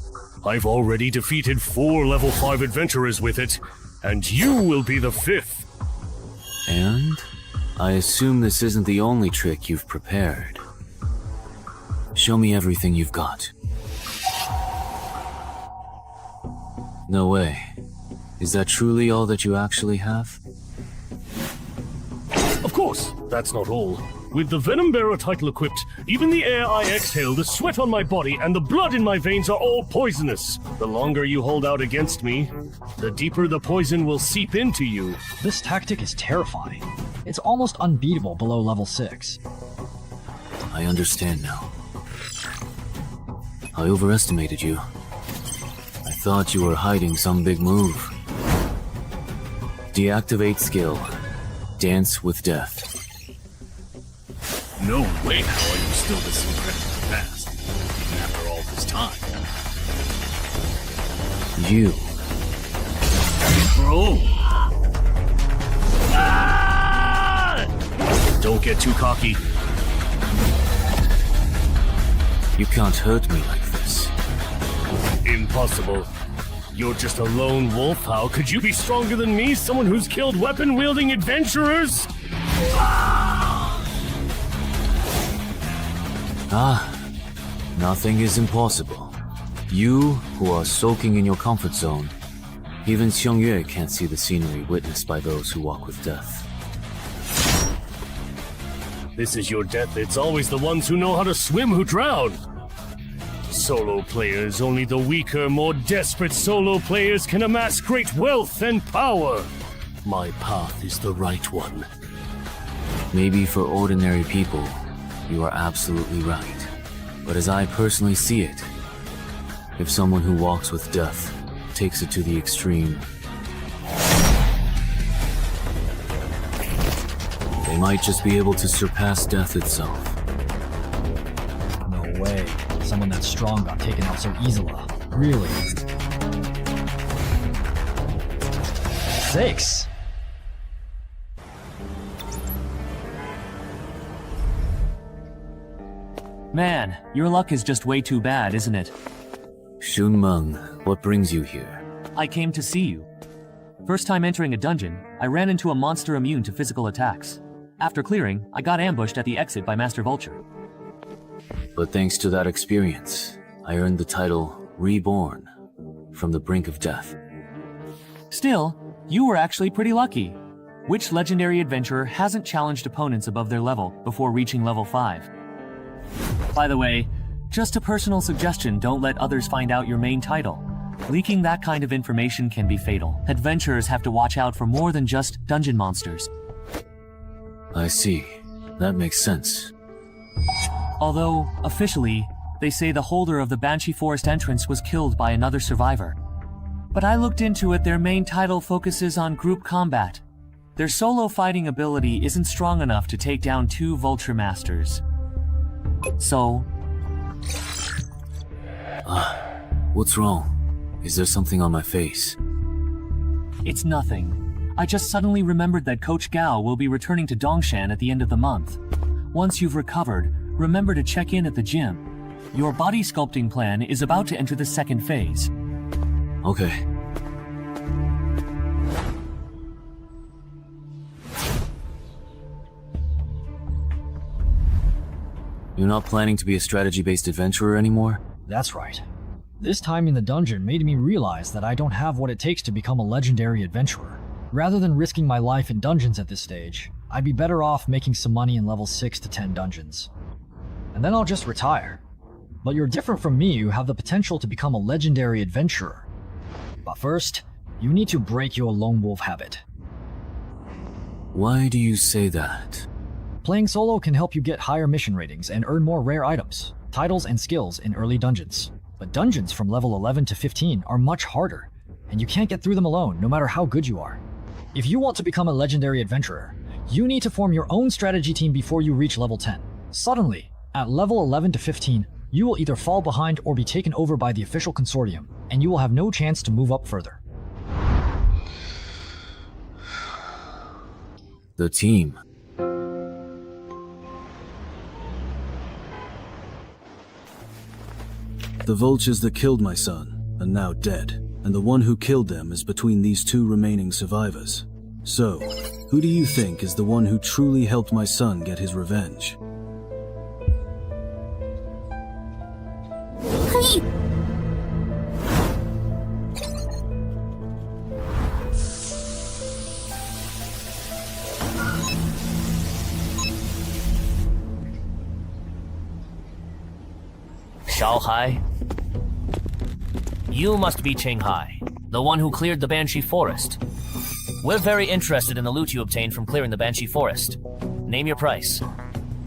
I've already defeated 4 level 5 adventurers with it, and you will be the 5th. And I assume this isn't the only trick you've prepared. Show me everything you've got. No way. Is that truly all that you actually have? Of course, that's not all. With the Venom Bearer title equipped, even the air I exhale, the sweat on my body, and the blood in my veins are all poisonous. The longer you hold out against me, the deeper the poison will seep into you. This tactic is terrifying. It's almost unbeatable below level 6. I understand now. I overestimated you. I thought you were hiding some big move. Deactivate skill. Dance with death. No way how are you still this incredibly fast, even after all this time. You. Bro! Ah! Don't get too cocky. You can't hurt me like this. Impossible. You're just a lone wolf. How could you be stronger than me, someone who's killed weapon-wielding adventurers? Nothing is impossible. You, who are soaking in your comfort zone, even Xiangyue can't see the scenery witnessed by those who walk with death. This is your death. It's always the ones who know how to swim who drown. Solo players, only the weaker, more desperate solo players can amass great wealth and power. My path is the right one. Maybe for ordinary people, you are absolutely right. But as I personally see it, if someone who walks with death takes it to the extreme, they might just be able to surpass death itself. No way. Someone that strong got taken out so easily. Really? 6. Man, your luck is just way too bad, isn't it? Shunmeng, what brings you here? I came to see you. First time entering a dungeon, I ran into a monster immune to physical attacks. After clearing, I got ambushed at the exit by Master Vulture. But thanks to that experience, I earned the title Reborn, from the brink of death. Still, you were actually pretty lucky. Which legendary adventurer hasn't challenged opponents above their level before reaching level 5? By the way, just a personal suggestion, don't let others find out your main title. Leaking that kind of information can be fatal. Adventurers have to watch out for more than just dungeon monsters. I see. That makes sense. Although, officially, they say the holder of the Banshee Forest entrance was killed by another survivor. But I looked into it, their main title focuses on group combat. Their solo fighting ability isn't strong enough to take down 2 vulture masters. So... What's wrong? Is there something on my face? It's nothing. I just suddenly remembered that Coach Gao will be returning to Dongshan at the end of the month. Once you've recovered, remember to check in at the gym. Your body sculpting plan is about to enter the second phase. Okay. You're not planning to be a strategy-based adventurer anymore? That's right. This time in the dungeon made me realize that I don't have what it takes to become a legendary adventurer. Rather than risking my life in dungeons at this stage, I'd be better off making some money in level 6 to 10 dungeons. And then I'll just retire. But you're different from me, you have the potential to become a legendary adventurer. But first, you need to break your lone wolf habit. Why do you say that? Playing solo can help you get higher mission ratings and earn more rare items, titles, and skills in early dungeons. But dungeons from level 11 to 15 are much harder, and you can't get through them alone, no matter how good you are. If you want to become a legendary adventurer, you need to form your own strategy team before you reach level 10. Suddenly, at level 11 to 15, you will either fall behind or be taken over by the official consortium, and you will have no chance to move up further. The team. The vultures that killed my son are now dead, and the one who killed them is between these 2 remaining survivors. So, who do you think is the one who truly helped my son get his revenge? Hey! Xiaohai? You must be Qinghai, the one who cleared the Banshee Forest. We're very interested in the loot you obtained from clearing the Banshee Forest. Name your price.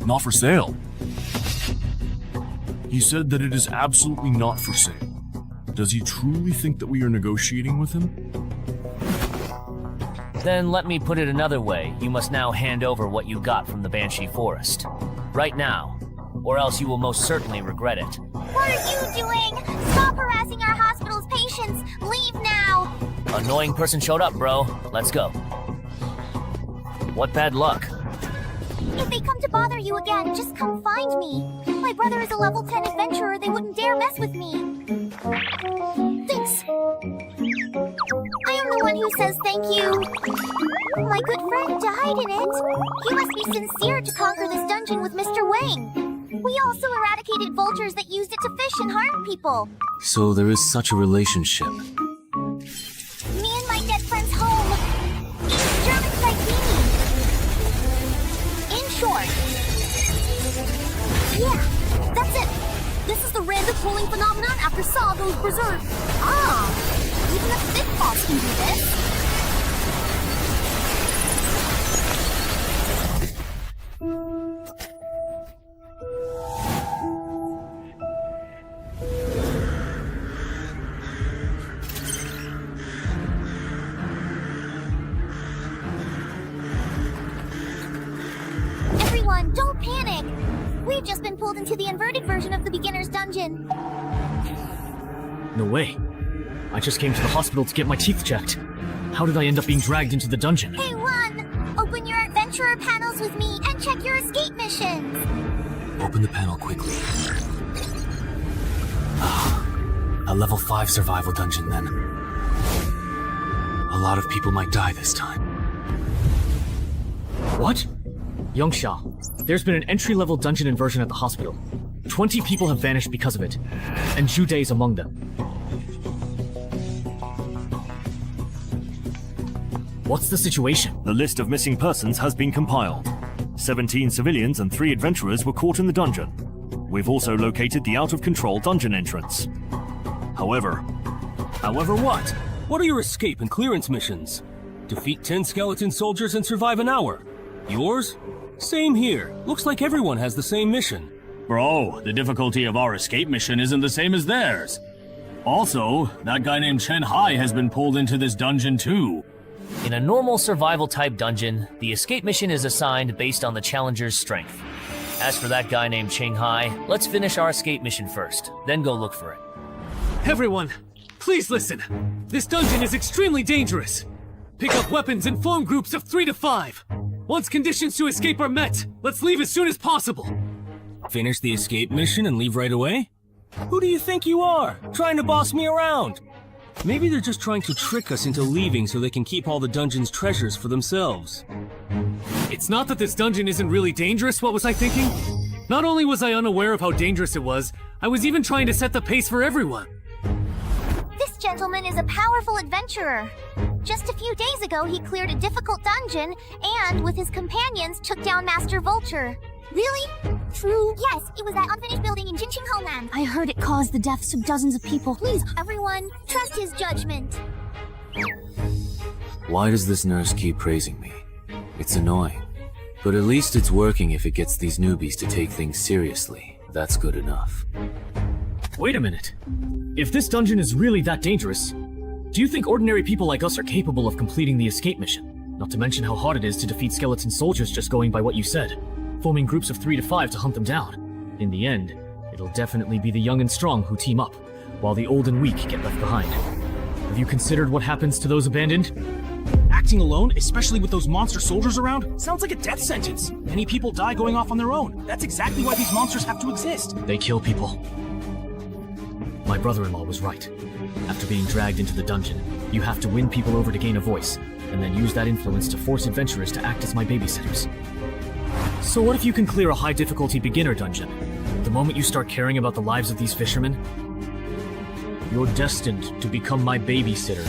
Not for sale. He said that it is absolutely not for sale. Does he truly think that we are negotiating with him? Then let me put it another way. You must now hand over what you got from the Banshee Forest. Right now, or else you will most certainly regret it. What are you doing? Stop harassing our hospital's patients! Leave now! Annoying person showed up, bro. Let's go. What bad luck. If they come to bother you again, just come find me. My brother is a level 10 adventurer, they wouldn't dare mess with me. Thanks. I am the one who says thank you. My good friend died in it. You must be sincere to conquer this dungeon with Mr. Wang. We also eradicated vultures that used it to fish and harm people. So there is such a relationship. Me and my dead friend's home. East German Saikini. In short. Yeah, that's it. This is the random pooling phenomenon after Saw goes berserk. Ah, even a thick boss can do this. Everyone, don't panic. We've just been pulled into the inverted version of the beginner's dungeon. No way. I just came to the hospital to get my teeth checked. How did I end up being dragged into the dungeon? Hey, run! Open your adventurer panels with me and check your escape missions! Open the panel quickly. A level 5 survival dungeon then. A lot of people might die this time. What? Yongsha, there's been an entry-level dungeon inversion at the hospital. 20 people have vanished because of it, and Jude is among them. What's the situation? The list of missing persons has been compiled. 17 civilians and 3 adventurers were caught in the dungeon. We've also located the out-of-control dungeon entrance. However what? What are your escape and clearance missions? Defeat 10 skeleton soldiers and survive an hour. Yours? Same here. Looks like everyone has the same mission. Bro, the difficulty of our escape mission isn't the same as theirs. Also, that guy named Chen Hai has been pulled into this dungeon too. In a normal survival-type dungeon, the escape mission is assigned based on the challenger's strength. As for that guy named Cheng Hai, let's finish our escape mission first, then go look for it. Everyone, please listen. This dungeon is extremely dangerous. Pick up weapons and form groups of 3 to 5. Once conditions to escape are met, let's leave as soon as possible. Finish the escape mission and leave right away? Who do you think you are, trying to boss me around? Maybe they're just trying to trick us into leaving so they can keep all the dungeon's treasures for themselves. It's not that this dungeon isn't really dangerous, what was I thinking? Not only was I unaware of how dangerous it was, I was even trying to set the pace for everyone. This gentleman is a powerful adventurer. Just a few days ago, he cleared a difficult dungeon and, with his companions, took down Master Vulture. Really? True? Yes, it was that unfinished building in Jinqing Homeland. I heard it caused the deaths of dozens of people. Please, everyone, trust his judgment. Why does this nurse keep praising me? It's annoying. But at least it's working if it gets these newbies to take things seriously. That's good enough. Wait a minute. If this dungeon is really that dangerous, do you think ordinary people like us are capable of completing the escape mission? Not to mention how hard it is to defeat skeleton soldiers just going by what you said, forming groups of 3 to 5 to hunt them down. In the end, it'll definitely be the young and strong who team up, while the old and weak get left behind. Have you considered what happens to those abandoned? Acting alone, especially with those monster soldiers around, sounds like a death sentence. Many people die going off on their own. That's exactly why these monsters have to exist. They kill people. My brother-in-law was right. After being dragged into the dungeon, you have to win people over to gain a voice, and then use that influence to force adventurers to act as my babysitters. So what if you can clear a high-difficulty beginner dungeon? The moment you start caring about the lives of these fishermen, you're destined to become my babysitter.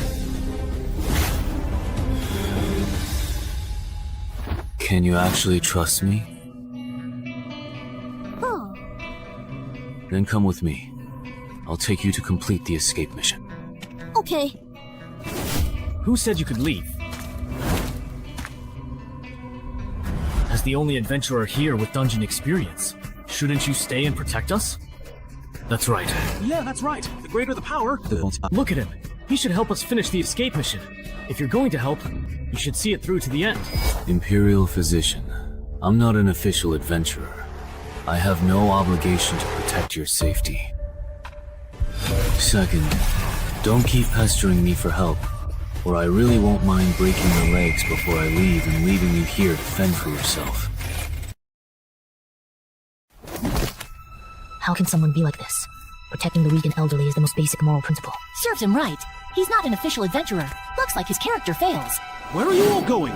Can you actually trust me? Oh. Then come with me. I'll take you to complete the escape mission. Okay. Who said you could leave? As the only adventurer here with dungeon experience, shouldn't you stay and protect us? That's right. Yeah, that's right. The greater the power... Look at him. He should help us finish the escape mission. If you're going to help, you should see it through to the end. Imperial Physician, I'm not an official adventurer. I have no obligation to protect your safety. Second, don't keep pestering me for help, or I really won't mind breaking your legs before I leave and leaving you here to fend for yourself. How can someone be like this? Protecting the weak and elderly is the most basic moral principle. Serves him right. He's not an official adventurer. Looks like his character fails. Where are you all going?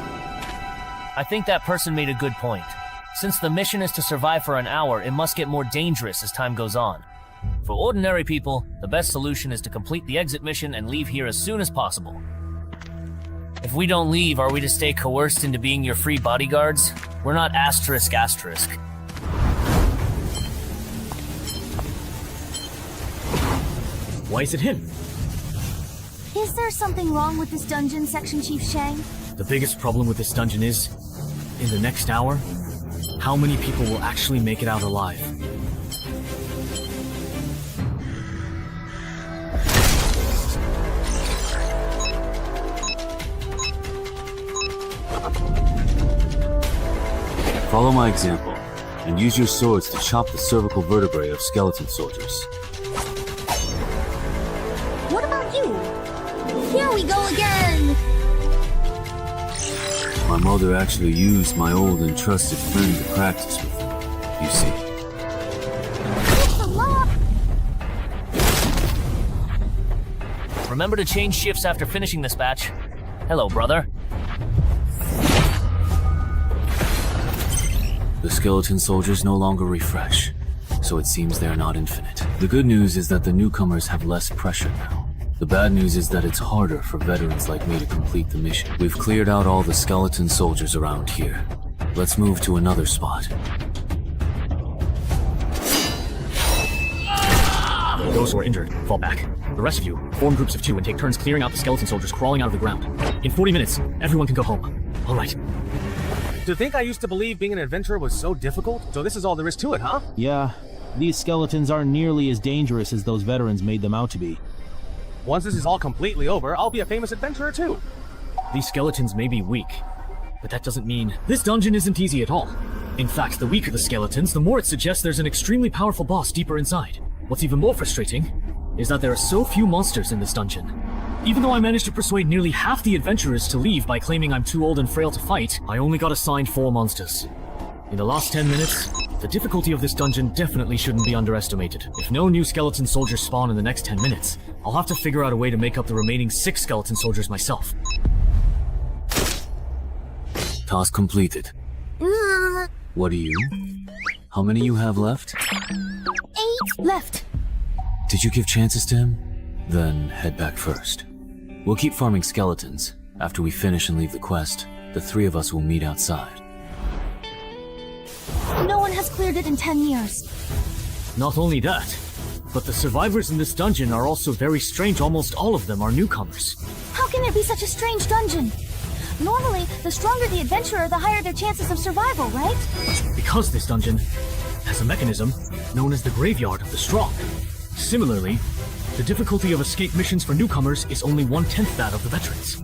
I think that person made a good point. Since the mission is to survive for an hour, it must get more dangerous as time goes on. For ordinary people, the best solution is to complete the exit mission and leave here as soon as possible. If we don't leave, are we to stay coerced into being your free bodyguards? We're not asterisk. Why is it him? Is there something wrong with this dungeon, Section Chief Shang? The biggest problem with this dungeon is, in the next hour, how many people will actually make it out alive? Follow my example, and use your swords to chop the cervical vertebrae of skeleton soldiers. What about you? Here we go again! My mother actually used my old and trusted friend to practice with them, you see. It's the law! Remember to change shifts after finishing this batch. Hello, brother. The skeleton soldiers no longer refresh, so it seems they are not infinite. The good news is that the newcomers have less pressure now. The bad news is that it's harder for veterans like me to complete the mission. We've cleared out all the skeleton soldiers around here. Let's move to another spot. Those who are injured, fall back. The rest of you, form groups of 2 and take turns clearing out the skeleton soldiers crawling out of the ground. In 40 minutes, everyone can go home. All right. To think I used to believe being an adventurer was so difficult? So this is all there is to it, huh? Yeah. These skeletons aren't nearly as dangerous as those veterans made them out to be. Once this is all completely over, I'll be a famous adventurer too. These skeletons may be weak, but that doesn't mean this dungeon isn't easy at all. In fact, the weaker the skeletons, the more it suggests there's an extremely powerful boss deeper inside. What's even more frustrating is that there are so few monsters in this dungeon. Even though I managed to persuade nearly half the adventurers to leave by claiming I'm too old and frail to fight, I only got assigned 4 monsters. In the last 10 minutes, the difficulty of this dungeon definitely shouldn't be underestimated. If no new skeleton soldiers spawn in the next 10 minutes, I'll have to figure out a way to make up the remaining 6 skeleton soldiers myself. Task completed. What do you? How many you have left? 8 left. Did you give chances to him? Then head back first. We'll keep farming skeletons. After we finish and leave the quest, the 3 of us will meet outside. No one has cleared it in 10 years. Not only that, but the survivors in this dungeon are also very strange. Almost all of them are newcomers. How can there be such a strange dungeon? Normally, the stronger the adventurer, the higher their chances of survival, right? Because this dungeon has a mechanism known as the Graveyard of the Strong. Similarly, the difficulty of escape missions for newcomers is only 1/10 that of the veterans.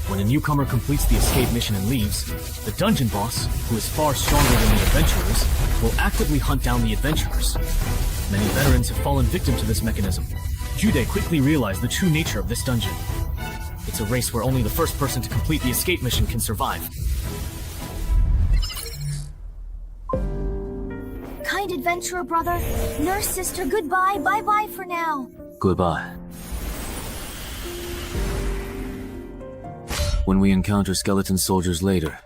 When a newcomer completes the escape mission and leaves, the dungeon boss, who is far stronger than the adventurers, will actively hunt down the adventurers. Many veterans have fallen victim to this mechanism. Jude quickly realized the true nature of this dungeon. It's a race where only the first person to complete the escape mission can survive. Kind adventurer brother, nurse sister, goodbye, bye-bye for now. Goodbye. When we encounter skeleton soldiers later,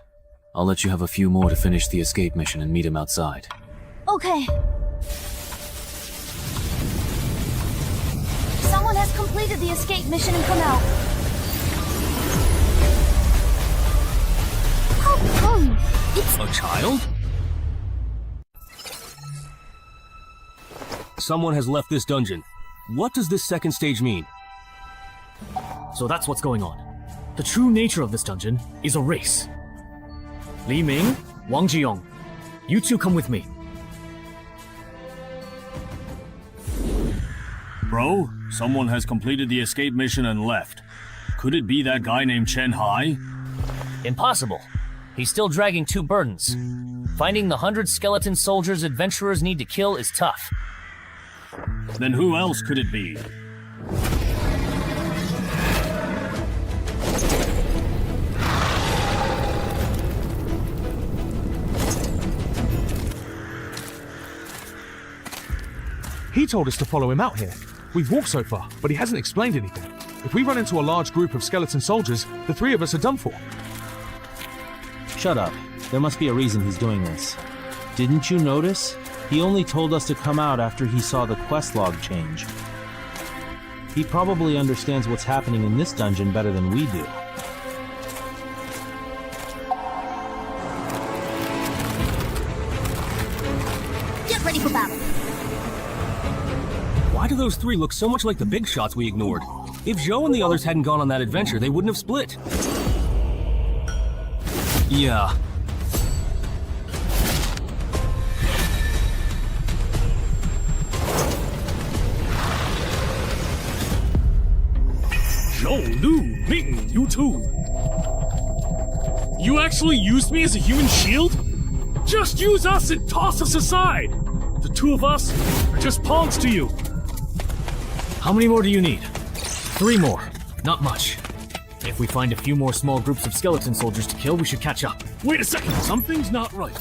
I'll let you have a few more to finish the escape mission and meet him outside. Okay. Someone has completed the escape mission and come out. How come? It's a child? Someone has left this dungeon. What does this second stage mean? So that's what's going on. The true nature of this dungeon is a race. Li Ming, Wang Jiyong, you 2 come with me. Bro, someone has completed the escape mission and left. Could it be that guy named Chen Hai? Impossible. He's still dragging 2 burdens. Finding the 100 skeleton soldiers adventurers need to kill is tough. Then who else could it be? He told us to follow him out here. We've walked so far, but he hasn't explained anything. If we run into a large group of skeleton soldiers, the 3 of us are done for. Shut up. There must be a reason he's doing this. Didn't you notice? He only told us to come out after he saw the quest log change. He probably understands what's happening in this dungeon better than we do. get ready for battle. Why do those 3 look so much like the big shots we ignored? If Zhou and the others hadn't gone on that adventure, they wouldn't have split. Yeah. Zhou, Lu, Ming, you too. You actually used me as a human shield? Just use us and toss us aside! The 2 of us are just pawns to you. How many more do you need? 3 more. Not much. If we find a few more small groups of skeleton soldiers to kill, we should catch up. Wait a second, something's not right.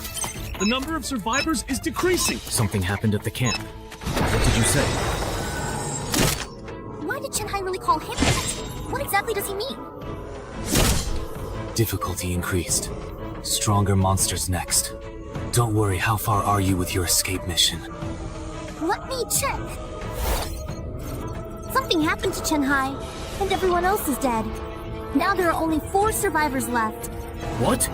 The number of survivors is decreasing. Something happened at the camp. What did you say? Why did Chen Hai really call him that? What exactly does he mean? Difficulty increased. Stronger monsters next. Don't worry, how far are you with your escape mission? Let me check. Something happened to Chen Hai, and everyone else is dead. Now there are only 4 survivors left. What?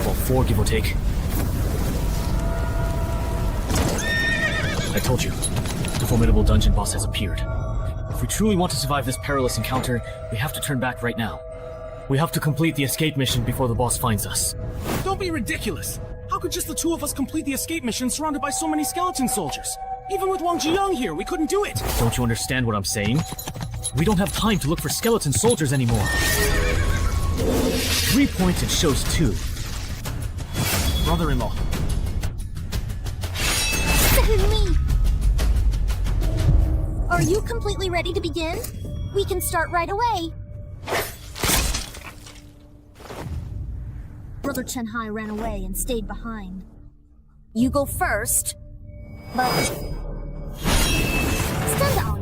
Well, 4 give or take. I told you, the formidable dungeon boss has appeared. If we truly want to survive this perilous encounter, we have to turn back right now. We have to complete the escape mission before the boss finds us. Don't be ridiculous! How could just the two of us complete the escape mission surrounded by so many skeleton soldiers? Even with Wang Jiyoung here, we couldn't do it! Don't you understand what I'm saying? We don't have time to look for skeleton soldiers anymore. 3 points, it shows 2. Brother-in-law. Me! Are you completely ready to begin? We can start right away. Brother Chen Hai ran away and stayed behind. You go first, but... stand down.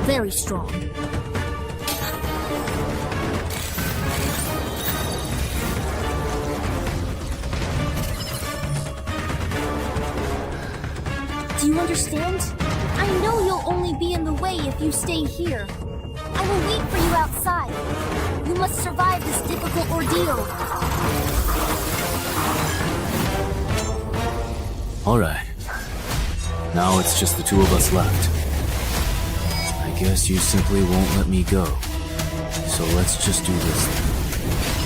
Very strong. Do you understand? I know you'll only be in the way if you stay here. I will wait for you outside. You must survive this difficult ordeal. Alright. Now it's just the two of us left. I guess you simply won't let me go. So let's just do this then.